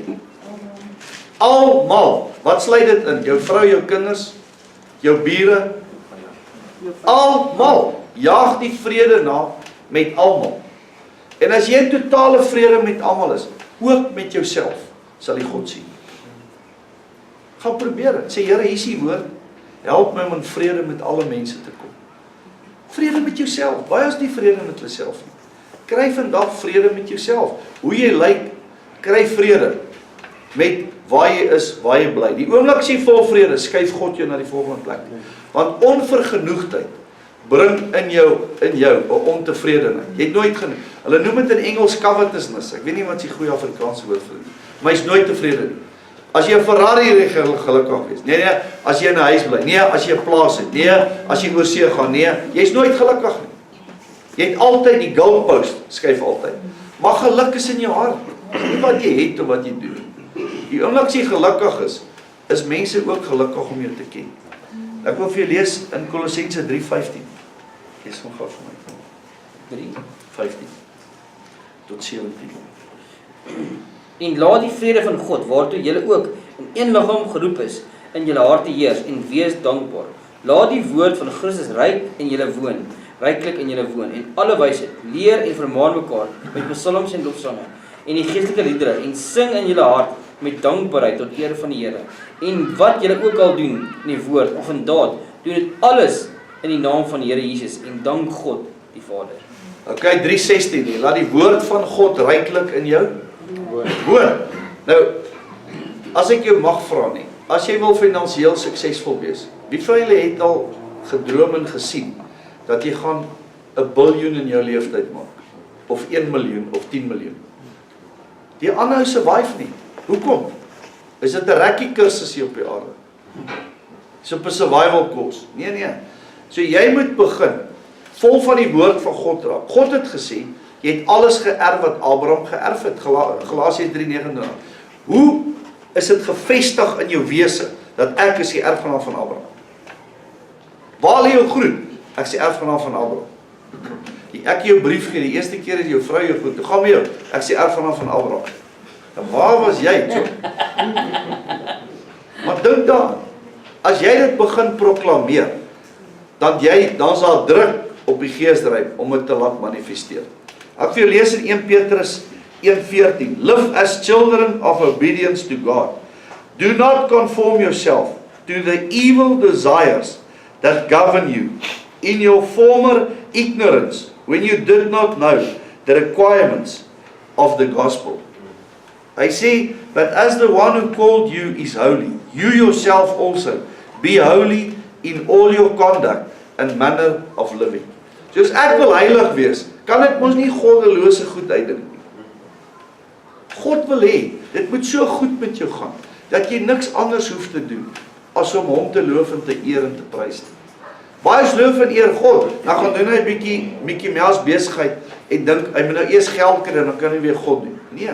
Speaker 1: almal. Wat sluit dit in? Jou vrou, jou kinders, jou bure, almal. Jaag die vrede na met almal. En as jy in totale vrede met almal is, ook met jouself, sal jy God sien. Gaan probeer dit. Sê, Here, hier is die woord. Help my om in vrede met alle mense te kom. Vrede met jouself. Baie is nie vrede met hulle self nie. Kry vandag vrede met jouself. Hoe jy lyk, kry vrede met waar jy is, waar jy bly. Die oomblik as jy vol vrede, skuif God jou na die volgende plek. Want onvergenoegdheid bring in jou 'n ontevredenheid. Jy het nooit genoeg. Hulle noem dit in Engels covetousness. Ek weet nie wat die goeie Afrikaanse woord vir dit is. Maar jy's nooit tevrede nie. As jy 'n Ferrari het, gelukkig wees. Nee, as jy in 'n huis bly. Nee, as jy 'n plaas het. Nee, as jy oor see gaan. Nee, jy's nooit gelukkig nie. Jy het altyd die goalpost, skuif altyd. Maar geluk is in jou hart. Nie wat jy het of wat jy doen. Die oomblik as jy gelukkig is mense ook gelukkig om jou te ken. Ek wil vir jou lees in Kolossense 3:15. Lees hom gou vir my. 3:15 tot 17.
Speaker 2: En laat die vrede van God, waartoe julle ook in een liggaam geroep is, in julle harte heers en wees dankbaar. Laat die woord van Christus ryk in julle woon, ryklik in julle woon, en alle wysheid, leer en vermaan mekaar met psalms en lofsange, en die geestelike liedere, en sing in julle hart met dankbaarheid tot eer van die Here. En wat julle ook al doen in die woord of in daad, doen dit alles in die naam van die Here Jesus en dank God die Vader.
Speaker 1: Okay, 3:16. Laat die woord van God ryklik in jou woon. Nou, as ek jou mag vra nie, as jy wil finansiëel suksesvol wees, wie van julle het al gedroom en gesien dat jy gaan 1 biljoen in jou lewenstyd maak, of 1 miljoen of 10 miljoen? Die aanhou survive nie. Hoekom? Is dit 'n rekkie kursus hier op die aarde? Is op 'n survival course? Nee. So jy moet begin vol van die woord van God raak. God het gesê, jy het alles geërf wat Abraham geërf het. Galasiërs 3:29. Hoe is dit gevestig in jou wese dat ek is die erfgenaam van Abraham? Waar lê jou groet? Ek is die erfgenaam van Abraham. Ek jou brief gee, die eerste keer het jou vrou jou groet. Toe gaan met jou, ek is die erfgenaam van Abraham. Nou, waar was jy? So? Maar dink dan, as jy dit begin proklameer, dan is daar druk op die geesdryf om dit te laat manifesteer. Ek vir jou lees in 1 Petrus 1:14. Live as children of obedience to God. Do not conform yourself to the evil desires that govern you in your former ignorance, when you did not know the requirements of the gospel. I say, but as the one who called you is holy, you yourself also be holy in all your conduct and manner of living. So as ek wil heilig wees, kan ek mos nie goddelose goed uitdink nie. God wil hê, dit moet so goed met jou gaan, dat jy niks anders hoef te doen, as om hom te loof en te eer en te prys nie. Baie loof en eer God, dan gaan doen hy 'n bietjie Mickey Mouse besigheid, en dink, hy moet nou eers geld kry, en dan kan hy weer God doen. Nee,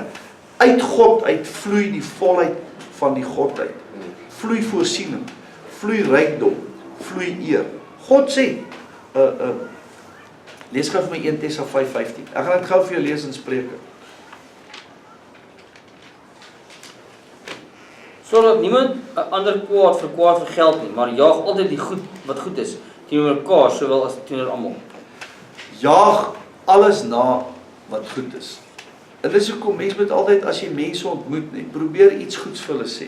Speaker 1: uit God uit vloei die volheid van die Godheid. Vloei voorsiening, vloei rykdom, vloei eer. God sê, lees gou vir my 1 Tessa 5:15. Ek gaan dit gou vir jou lees in Spreuke.
Speaker 2: Sodat niemand 'n ander kwaad vir kwaad vergeld nie, maar jaag altyd die goed wat goed is, teenoor mekaar sowel as teenoor almal.
Speaker 1: Jaag alles na wat goed is. En dis hoekom mense moet altyd, as jy mense ontmoet, nie, probeer iets goeds vir hulle sê.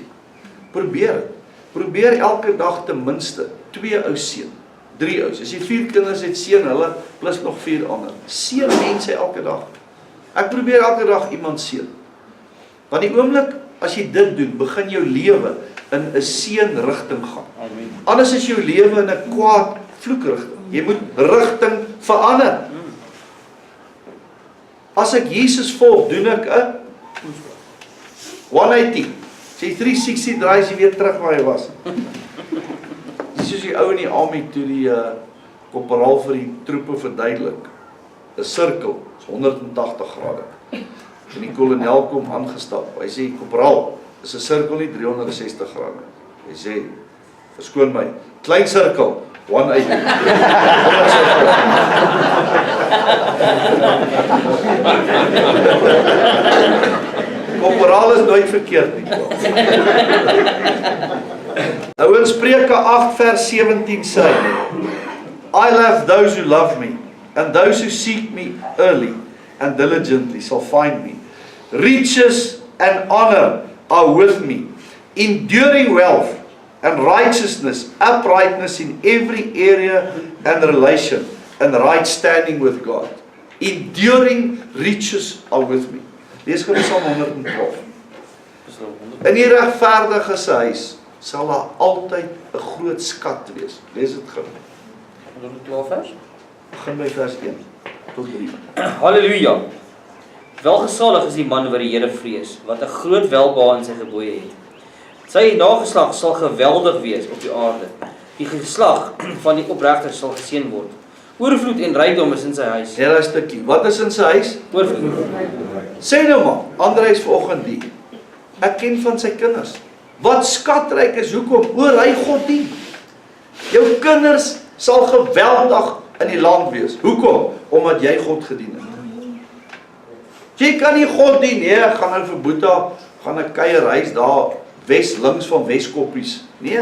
Speaker 1: Probeer dit. Probeer elke dag ten minste 2 ou seën, 3 ou's. As jy 4 kinders het, seën hulle plus nog 4 ander. Seën mense elke dag. Ek probeer elke dag iemand seën. Want die oomblik as jy dit doen, begin jou lewe in 'n seën rigting gaan.
Speaker 2: Amen.
Speaker 1: Anders is jou lewe in 'n kwaad vloekrigting. Jy moet rigting verander. As ek Jesus volg, doen ek 'n 180. Sy 360 draai sy weer terug waar hy was. Dis soos die ou in die army toe die korporaal vir die troepe verduidelik. 'n Sirkel is 180 grade. En die kolonel kom aangestap. Hy sê, korporaal, is 'n sirkel nie 360 grade. Hy sê, verskoon my, klein sirkel, 180. Korporaal is nooit verkeerd nie. Nou in Spreuke 8 vers 17 sê hy, I love those who love me, and those who seek me early. and diligently shall find me. Riches and honor are with me. Enduring wealth and righteousness, uprightness in every area and relation, and right standing with God. Enduring riches are with me. Lees gou Psalm 112. In die regverdige se huis sal daar altyd 'n groot skat wees. Lees dit gou.
Speaker 2: 12 vers.
Speaker 1: Begin by vers 1 tot 3.
Speaker 2: Halleluja. Welgesalig is die man wat die Here vrees, wat 'n groot welbehae in sy gebooie het. Sy nageslag sal geweldig wees op die aarde. Die geslag van die opregters sal geseën word. Oorvloed en rykdom is in sy huis.
Speaker 1: Hier is 'n stukkie. Wat is in sy huis?
Speaker 2: Oorvloed.
Speaker 1: Sê nou maar, Andreus vanoggend die. Ek ken van sy kinders. Wat skatryk is, hoekom? Oor hy God dien. Jou kinders sal geweldig in die land wees. Hoekom? Omdat jy God gedien het. Jy kan nie God dien, nee, ek gaan nou vir Boeta, gaan 'n kuierhuis daar, links van Weskoppies. Nee,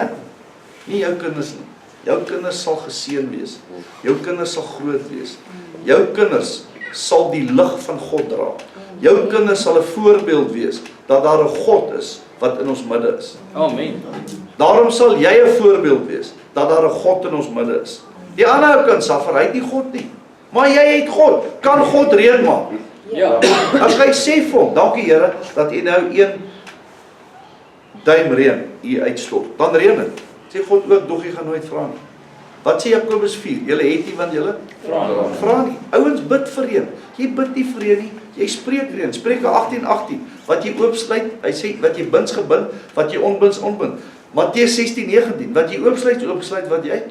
Speaker 1: nie jou kinders nie. Jou kinders sal geseën wees. Jou kinders sal groot wees. Jou kinders sal die lig van God dra. Jou kinders sal 'n voorbeeld wees dat daar 'n God is wat in ons midde is.
Speaker 2: Amen.
Speaker 1: Daarom sal jy 'n voorbeeld wees dat daar 'n God in ons midde is. Die ander ou kan suffer, hy het nie God nie. Maar jy het God. Kan God reën maak?
Speaker 2: Ja.
Speaker 1: As jy sê vir hom, dankie Here dat U nou 1 duim reën hier uitstort, dan reën dit. Sê God ook, dog jy gaan nooit vra nie. Wat sê Jakobus 4? Julle het nie want julle vra nie. Ouens bid vir reën. Jy bid nie vir reën nie, jy spreek reën. Spreuke 18:18. Wat jy oopsluit, hy sê wat jy binds gebind, wat jy onbinds onbind. Matteus 16:19. Wat jy oopsluit, oopsluit wat jy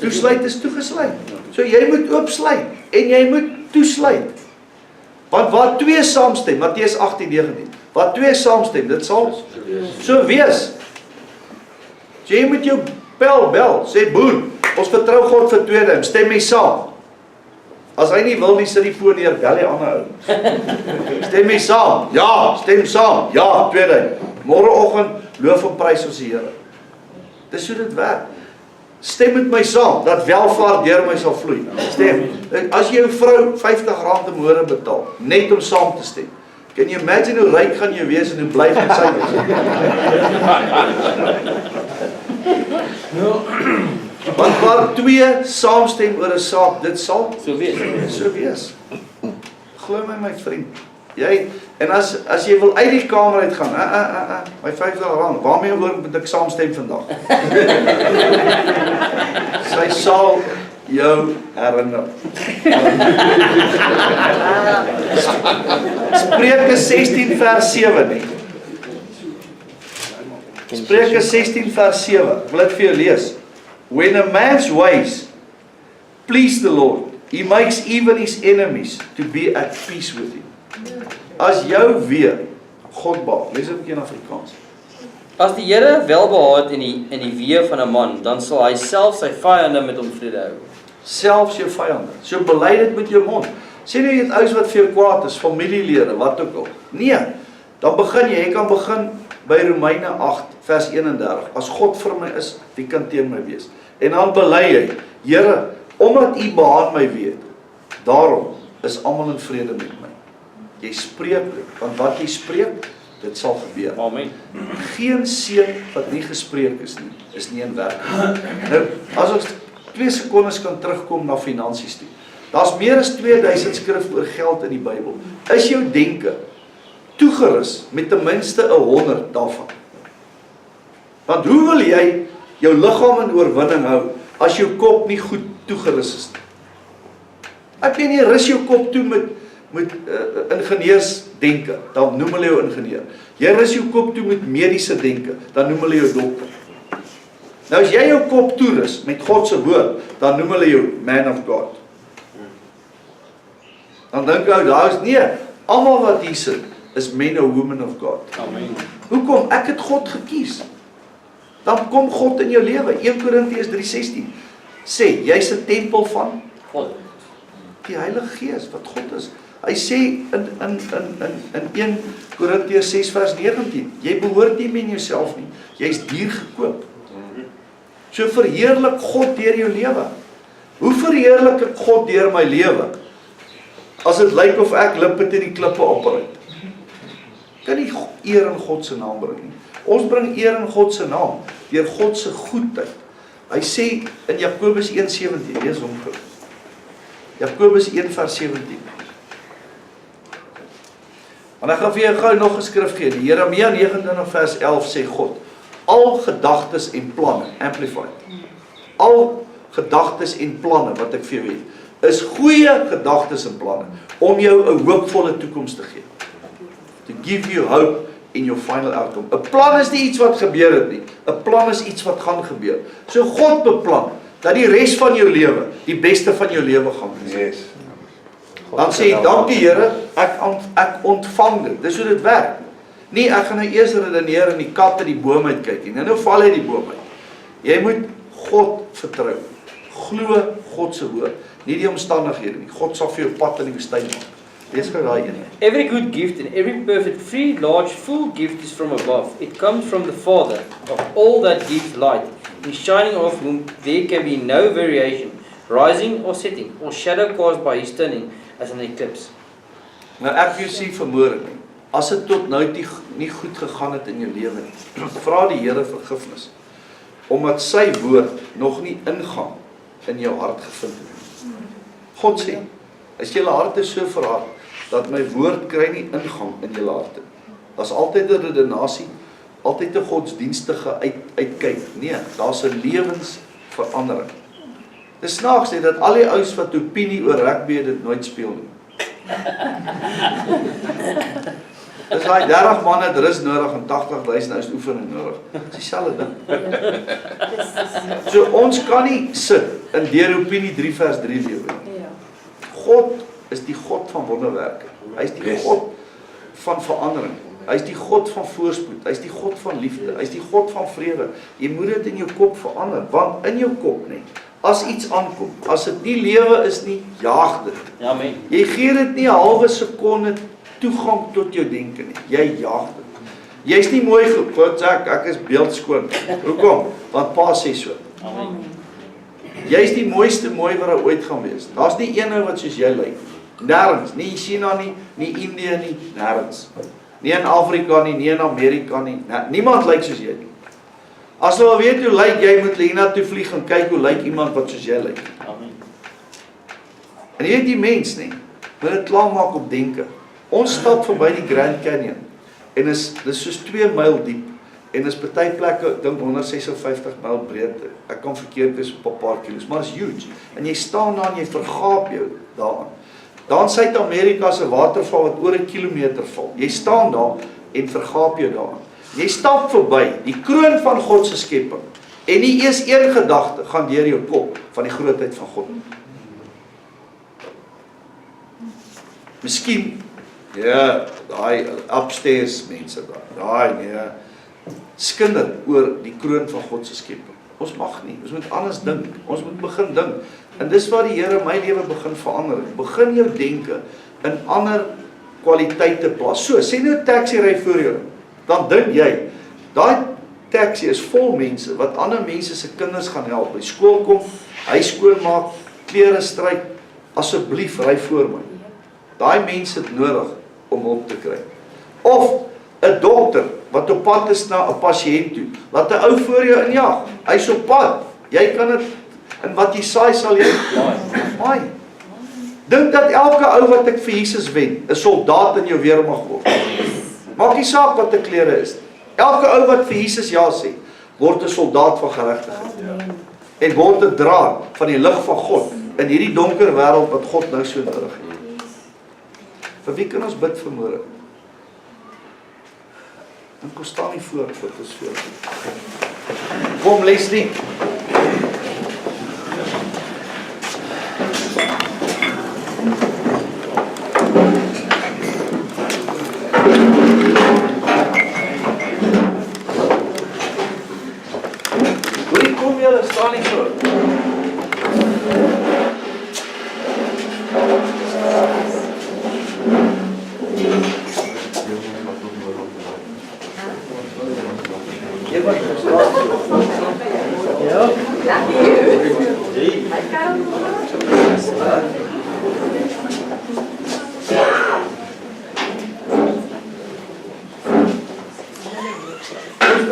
Speaker 1: toesluit is toegesluit. So jy moet oopsluit en jy moet toesluit. Want waar twee saamstem, Matteus 18:19. Waar twee saamstem, dit sal so wees. So jy moet jou bel, sê boer, ons vertrou God vir 2 duim, stem mee saam. As hy nie wil nie, sit die foon neer, bel die ander ou. Stem mee saam, ja, stem saam, ja, 2 duim. Môreoggend loof en prys ons die Here. Dis hoe dit werk. Stem met my saam, dat welvaart deur my sal vloei. Stem. As jy jou vrou R50 'n môre betaal, net om saam te stem. Can you imagine hoe ryk gaan jy wees en hoe bly gaan sy wees? Want waar twee saamstem oor 'n saak, dit sal
Speaker 2: So wees.
Speaker 1: so wees. Glo my vriend. Jy en as jy wil uit die kamer uit gaan, my R50, waarmee moet ek saamstem vandag? Sy sal jou herinner. Spreuke 16 vers 7 nie. Spreuke 16 vers 7. Ek wil dit vir jou lees. When a man's ways please the Lord, he makes even his enemies to be at peace with him. As jou weer God baat, lees dit 'n bietjie in Afrikaans.
Speaker 2: As die Here welbehae het in die weë van 'n man, dan sal hy self sy vyande met hom vrede hou.
Speaker 1: Selfs jou vyande. So bely dit met jou mond. Sê nie jy het ouens wat vir jou kwaad is, familielede, wat ook al. Nee, dan begin jy kan begin by Romeine 8 vers 31. As God vir my is, wie kan teen my wees? En dan bely jy, Here, omdat U behaag my weet, daarom is almal in vrede met my. Jy spreek dit, want wat jy spreek, dit sal gebeur.
Speaker 2: Amen.
Speaker 1: Geen seën wat nie gespreek is nie, is nie in werk. Nou, as ons 2 sekondes kan terugkom na finansies toe. Daar's meer as 2000 skrif oor geld in die Bybel. Is jou denke toegerus met ten minste 100 daarvan? Want hoe wil jy jou liggaam in oorwinning hou as jou kop nie goed toegerus is nie? Ek weet nie, rus jou kop toe met ingenieurs denke, dan noem hulle jou ingenieur. Jy rus jou kop toe met mediese denke, dan noem hulle jou dokter. Nou as jy jou kop toerus met God se woord, dan noem hulle jou man of God. Dan dink jy, daar is nie, almal wat hier sit, is men or woman of God.
Speaker 2: Amen.
Speaker 1: Hoekom? Ek het God gekies. Dan kom God in jou lewe. 1 Korintiërs 3:16 sê, jy's 'n tempel van
Speaker 2: God.
Speaker 1: Die Heilige Gees, wat God is. Hy sê in 1 Korintiërs 6 vers 19, jy behoort nie met jouself nie, jy's duur gekoop. So verheerlik God deur jou lewe. Hoe verheerlik ek God deur my lewe? as dit lyk of ek lippe teen die klippe oprit. Kan nie eer in God se naam bring nie. Ons bring eer in God se naam, deur God se goedheid. Hy sê in Jakobus 1:17, lees hom gou. Jakobus 1:17. En ek gaan vir jou gou nog 'n skrif gee. Die Jeremia 29:11 sê God, al gedagtes en planne, amplified. Al gedagtes en planne wat ek vir jou het, is goeie gedagtes en planne om jou 'n hoopvolle toekoms te gee. To give you hope in your final outcome. 'n plan is nie iets wat gebeur het nie. 'n plan is iets wat gaan gebeur. So God beplan dat die res van jou lewe, die beste van jou lewe gaan wees.
Speaker 3: Yes.
Speaker 1: Dan sê jy, dankie Here, ek ontvang dit. Dis hoe dit werk. Nee, ek gaan nou eers redeneer en die kat uit die boom uit kyk en nou val hy die boom uit. Jy moet God vertrou. Glo God se woord, nie die omstandighede nie. God sal vir jou pad in die woestyn maak. Lees gou daai een.
Speaker 2: Every good gift and every perfect, free, large, full gift is from above. It comes from the Father of all that gives light, in shining of whom there can be no variation, rising or setting, or shadow cast by his turning as an eclipse.
Speaker 1: Nou ek vir jou sê vanmôre nie, as dit tot nou nie goed gegaan het in jou lewe nie, vra die Here vergifnis, omdat sy woord nog nie ingang in jou hart gevind het. God sê, as julle harte so verhard, dat my woord kry nie ingang in julle harte. Daar's altyd 'n redenasie, altyd 'n godsdienstige uitkyk. Nee, daar's 'n lewensverandering. Dis snaaks net dat al die ouens wat opinie oor rugby dit nooit speel nie. Dis daai 30 manne het rus nodig en 80,000 ouens oefening nodig. Dis dieselfde ding. So ons kan nie sit in deur Opinie 3 vers 3 lewe nie. God is die God van wonderwerke. Hy is die God van verandering. Hy is die God van voorspoed. Hy is die God van liefde. Hy is die God van vrede. Jy moet dit in jou kop verander, want in jou kop net, as iets aankom, as dit nie lewe is nie, jaag dit.
Speaker 2: Amen.
Speaker 1: Jy gee dit nie 'n halwe sekonde toegang tot jou denke nie. Jy jaag dit. Jy's nie mooi goed, ek is beeldskoon. Hoekom? Want Pa sê so.
Speaker 2: Amen.
Speaker 1: Jy's die mooiste mooi wat daar ooit gaan wees. Daar's nie een ou wat soos jy lyk. Nêrens, nie in China nie, nie Indië nie, nêrens. Nie in Afrika nie, nie in Amerika nie. Niemand lyk soos jy nie. As jy wil weet hoe lyk jy, moet jy na toe vlieg en kyk hoe lyk iemand wat soos jy lyk.
Speaker 2: Amen.
Speaker 1: En jy weet die mens nie, moet dit klaar maak op denke. Ons stap verby die Grand Canyon en dis soos 2 myl diep en is party plekke, ek dink 156 myl breed. Ek kan verkeerd wees op 'n paar kilos, maar is huge. En jy staan daar en jy vergaap jou daaraan. Daar in Suid-Amerika se waterval wat oor 1 kilometer val. Jy staan daar en vergaap jou daaraan. Jy stap verby die kroon van God se skepping en nie eers een gedagte gaan deur jou kop van die grootheid van God. Miskien ja, daai upstairs mense daai nee, skinder oor die kroon van God se skepping. Ons mag nie, ons moet anders dink. Ons moet begin dink. En dis waar die Here my lewe begin verander. Begin jou denke in ander kwaliteite plaas. So, sê nou 'n taxi ry voor jou. Dan dink jy, daai taxi is vol mense wat ander mense se kinders gaan help. By skool kom, huis skoonmaak, klere stryk. Asseblief ry voor my. Daai mense het nodig om hulp te kry. Of 'n dokter wat op pad is na 'n pasiënt toe. Laat 'n ou voor jou injag. Hy's op pad. Jy kan dit en wat jy saai sal jy maai. Dink dat elke ou wat ek vir Jesus wen, 'n soldaat in jou weermag word. Maak nie saak wat 'n klere is. Elke ou wat vir Jesus ja sê, word 'n soldaat van geregtigheid. En word 'n draer van die lig van God in hierdie donker wêreld wat God nou so nodig het. Vir wie kan ons bid vanmôre? Dan kom staan nie voor wat ons voor. Kom Leslie. Hoe kom julle staan nie voor?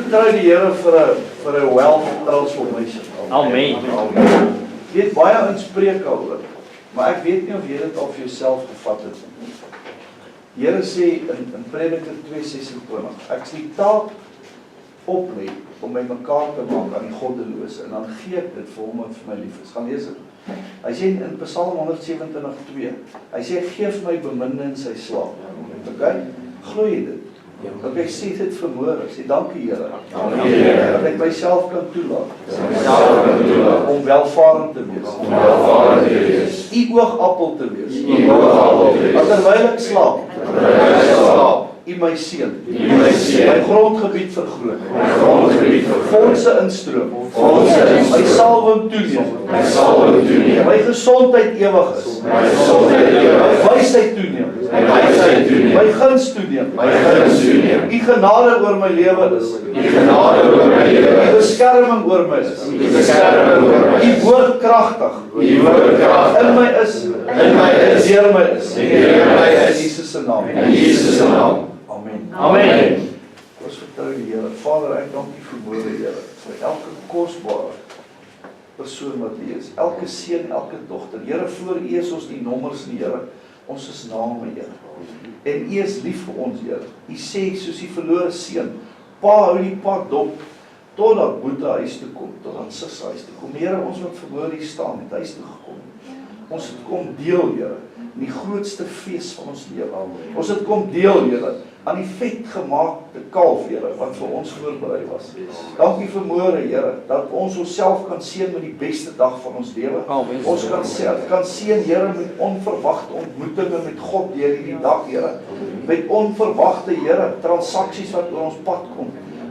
Speaker 1: vertrou die Here vir 'n wealth transformation.
Speaker 2: Amen.
Speaker 1: Jy weet baie ouens preek daaroor, maar ek weet nie of jy dit al vir jouself gevat het nie. Die Here sê in Prediker 2:26, ek sal die taak oplê om my mekaar te maak aan die goddelose, en dan gee ek dit vir hom wat vir my lief is. Gaan lees dit. Hy sê in Psalm 127:2, hy sê, geef my beminde in sy slaap. Okay? Glo jy dit? Okay, sê dit vanmôre, sê dankie Here, dat ek myself kan toelaat, om welvarend te wees, u oogappel te wees, terwyl ek slaap, u my seën, my grondgebied vergroot, fondse instroom, my salwing toeneem, my gesondheid ewig is, my wysheid toeneem, my guns toeneem, u genade oor my lewe is, u beskerming oor my is, u woord kragtig, in my is, deur my is, in Jesus se naam. Amen. Ons vertrou die Here. Vader, ek dank U vir môre, Here, vir elke kosbare persoon wat U is, elke seun, elke dogter. Here, voor U is ons die nommers nie, Here. Ons is name, Here. En U is lief vir ons, Here. U sê soos die verlore seun, pa hou die pad dop totdat Boeta huis toe kom, totdat sis huis toe kom. Here, ons wat verhoor hier staan, het huis toe gekom. Ons het kom deel, Here, in die grootste fees van ons lewe. Ons het kom deel, Here, aan die vetgemaakte kalf, Here, wat vir ons voorberei was. Dankie vir môre, Here, dat ons onsself kan seën met die beste dag van ons lewe. Ons kan seën, Here, met onverwagte ontmoetinge met God deur hierdie dag, Here. Met onverwagte, Here, transaksies wat oor ons pad kom.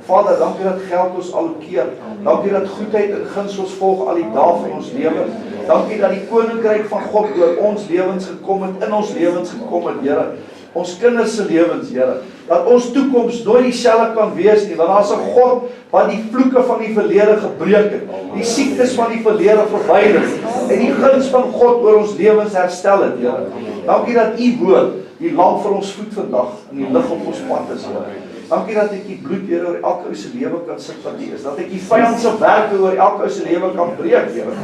Speaker 1: Vader, dankie dat geld ons allokeer. Dankie dat goedheid en guns ons volg al die dae van ons lewe. Dankie dat die koninkryk van God oor ons lewens gekom het, in ons lewens gekom het, Here. Ons kinders se lewens, Here, dat ons toekoms nooit dieselfde kan wees nie, want daar's 'n God wat die vloeke van die verlede gebreek het, die siektes van die verlede verwyder het, en die guns van God oor ons lewens herstel het, Here. Dankie dat U woord die lamp vir ons voet vandag en die lig op ons pad is, Here. Dankie dat ek die bloed, Here, oor elke ou se lewe kan sit wat U is, dat ek die vyand se werke oor elke ou se lewe kan breek, Here.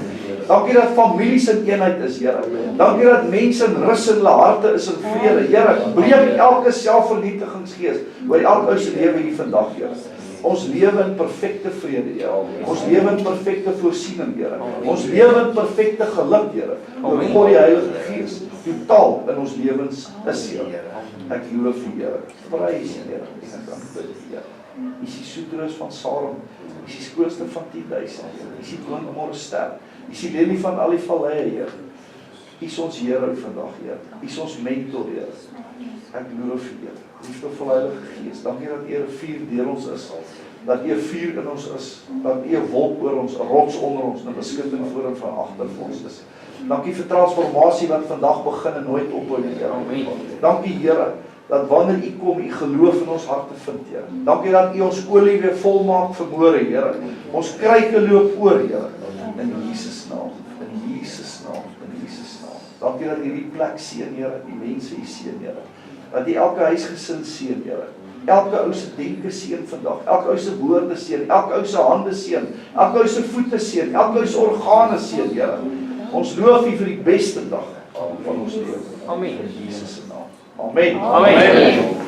Speaker 1: Dankie dat families in eenheid is, Here. Dankie dat mense in rus in hulle harte is in vrede, Here. Breek elke selfvernietigingsgees oor elke ou se lewe hier vandag, Here. Ons lewe in perfekte vrede, Here. Ons lewe in perfekte voorsiening, Here. Ons lewe in perfekte geluk, Here. Oor God die Heilige Gees totaal in ons lewens is, Here. Ek loof U, Here. Prys U, Here. Ek dank U, Here. U is die soetroos van Salem. U is die skoonste van 10,000, Here. U is die koninklike ster. U is die lelie van al die valleie, Here. U is ons Here vandag, Here. U is ons mentor, Here. Ek loof U, Here. Liefdevol Heilige Gees, dankie dat U 'n vuur deur ons is, dat U 'n vuur in ons is, dat U 'n wolk oor ons, 'n rots onder ons, 'n beskutting voor en van agter vir ons is. Dankie vir transformasie wat vandag begin en nooit ophou nie, Here. Dankie, Here, dat wanneer U kom, U geloof in ons harte vind, Here. Dankie dat U ons olie weer volmaak vir môre, Here. Ons kruike loop oor, Here. In Jesus naam, in Jesus naam, in Jesus naam. Dankie dat hierdie plek seën, Here, die mense hier seën, Here. Dat U elke huisgesin seën, Here. Elke ou se denke seën vandag, elke ou se woorde seën, elke ou se hande seën, elke ou se voete seën, elke ou se organe seën, Here. Ons loof U vir die beste dag van ons lewe. Amen. In Jesus se naam. Amen. Amen.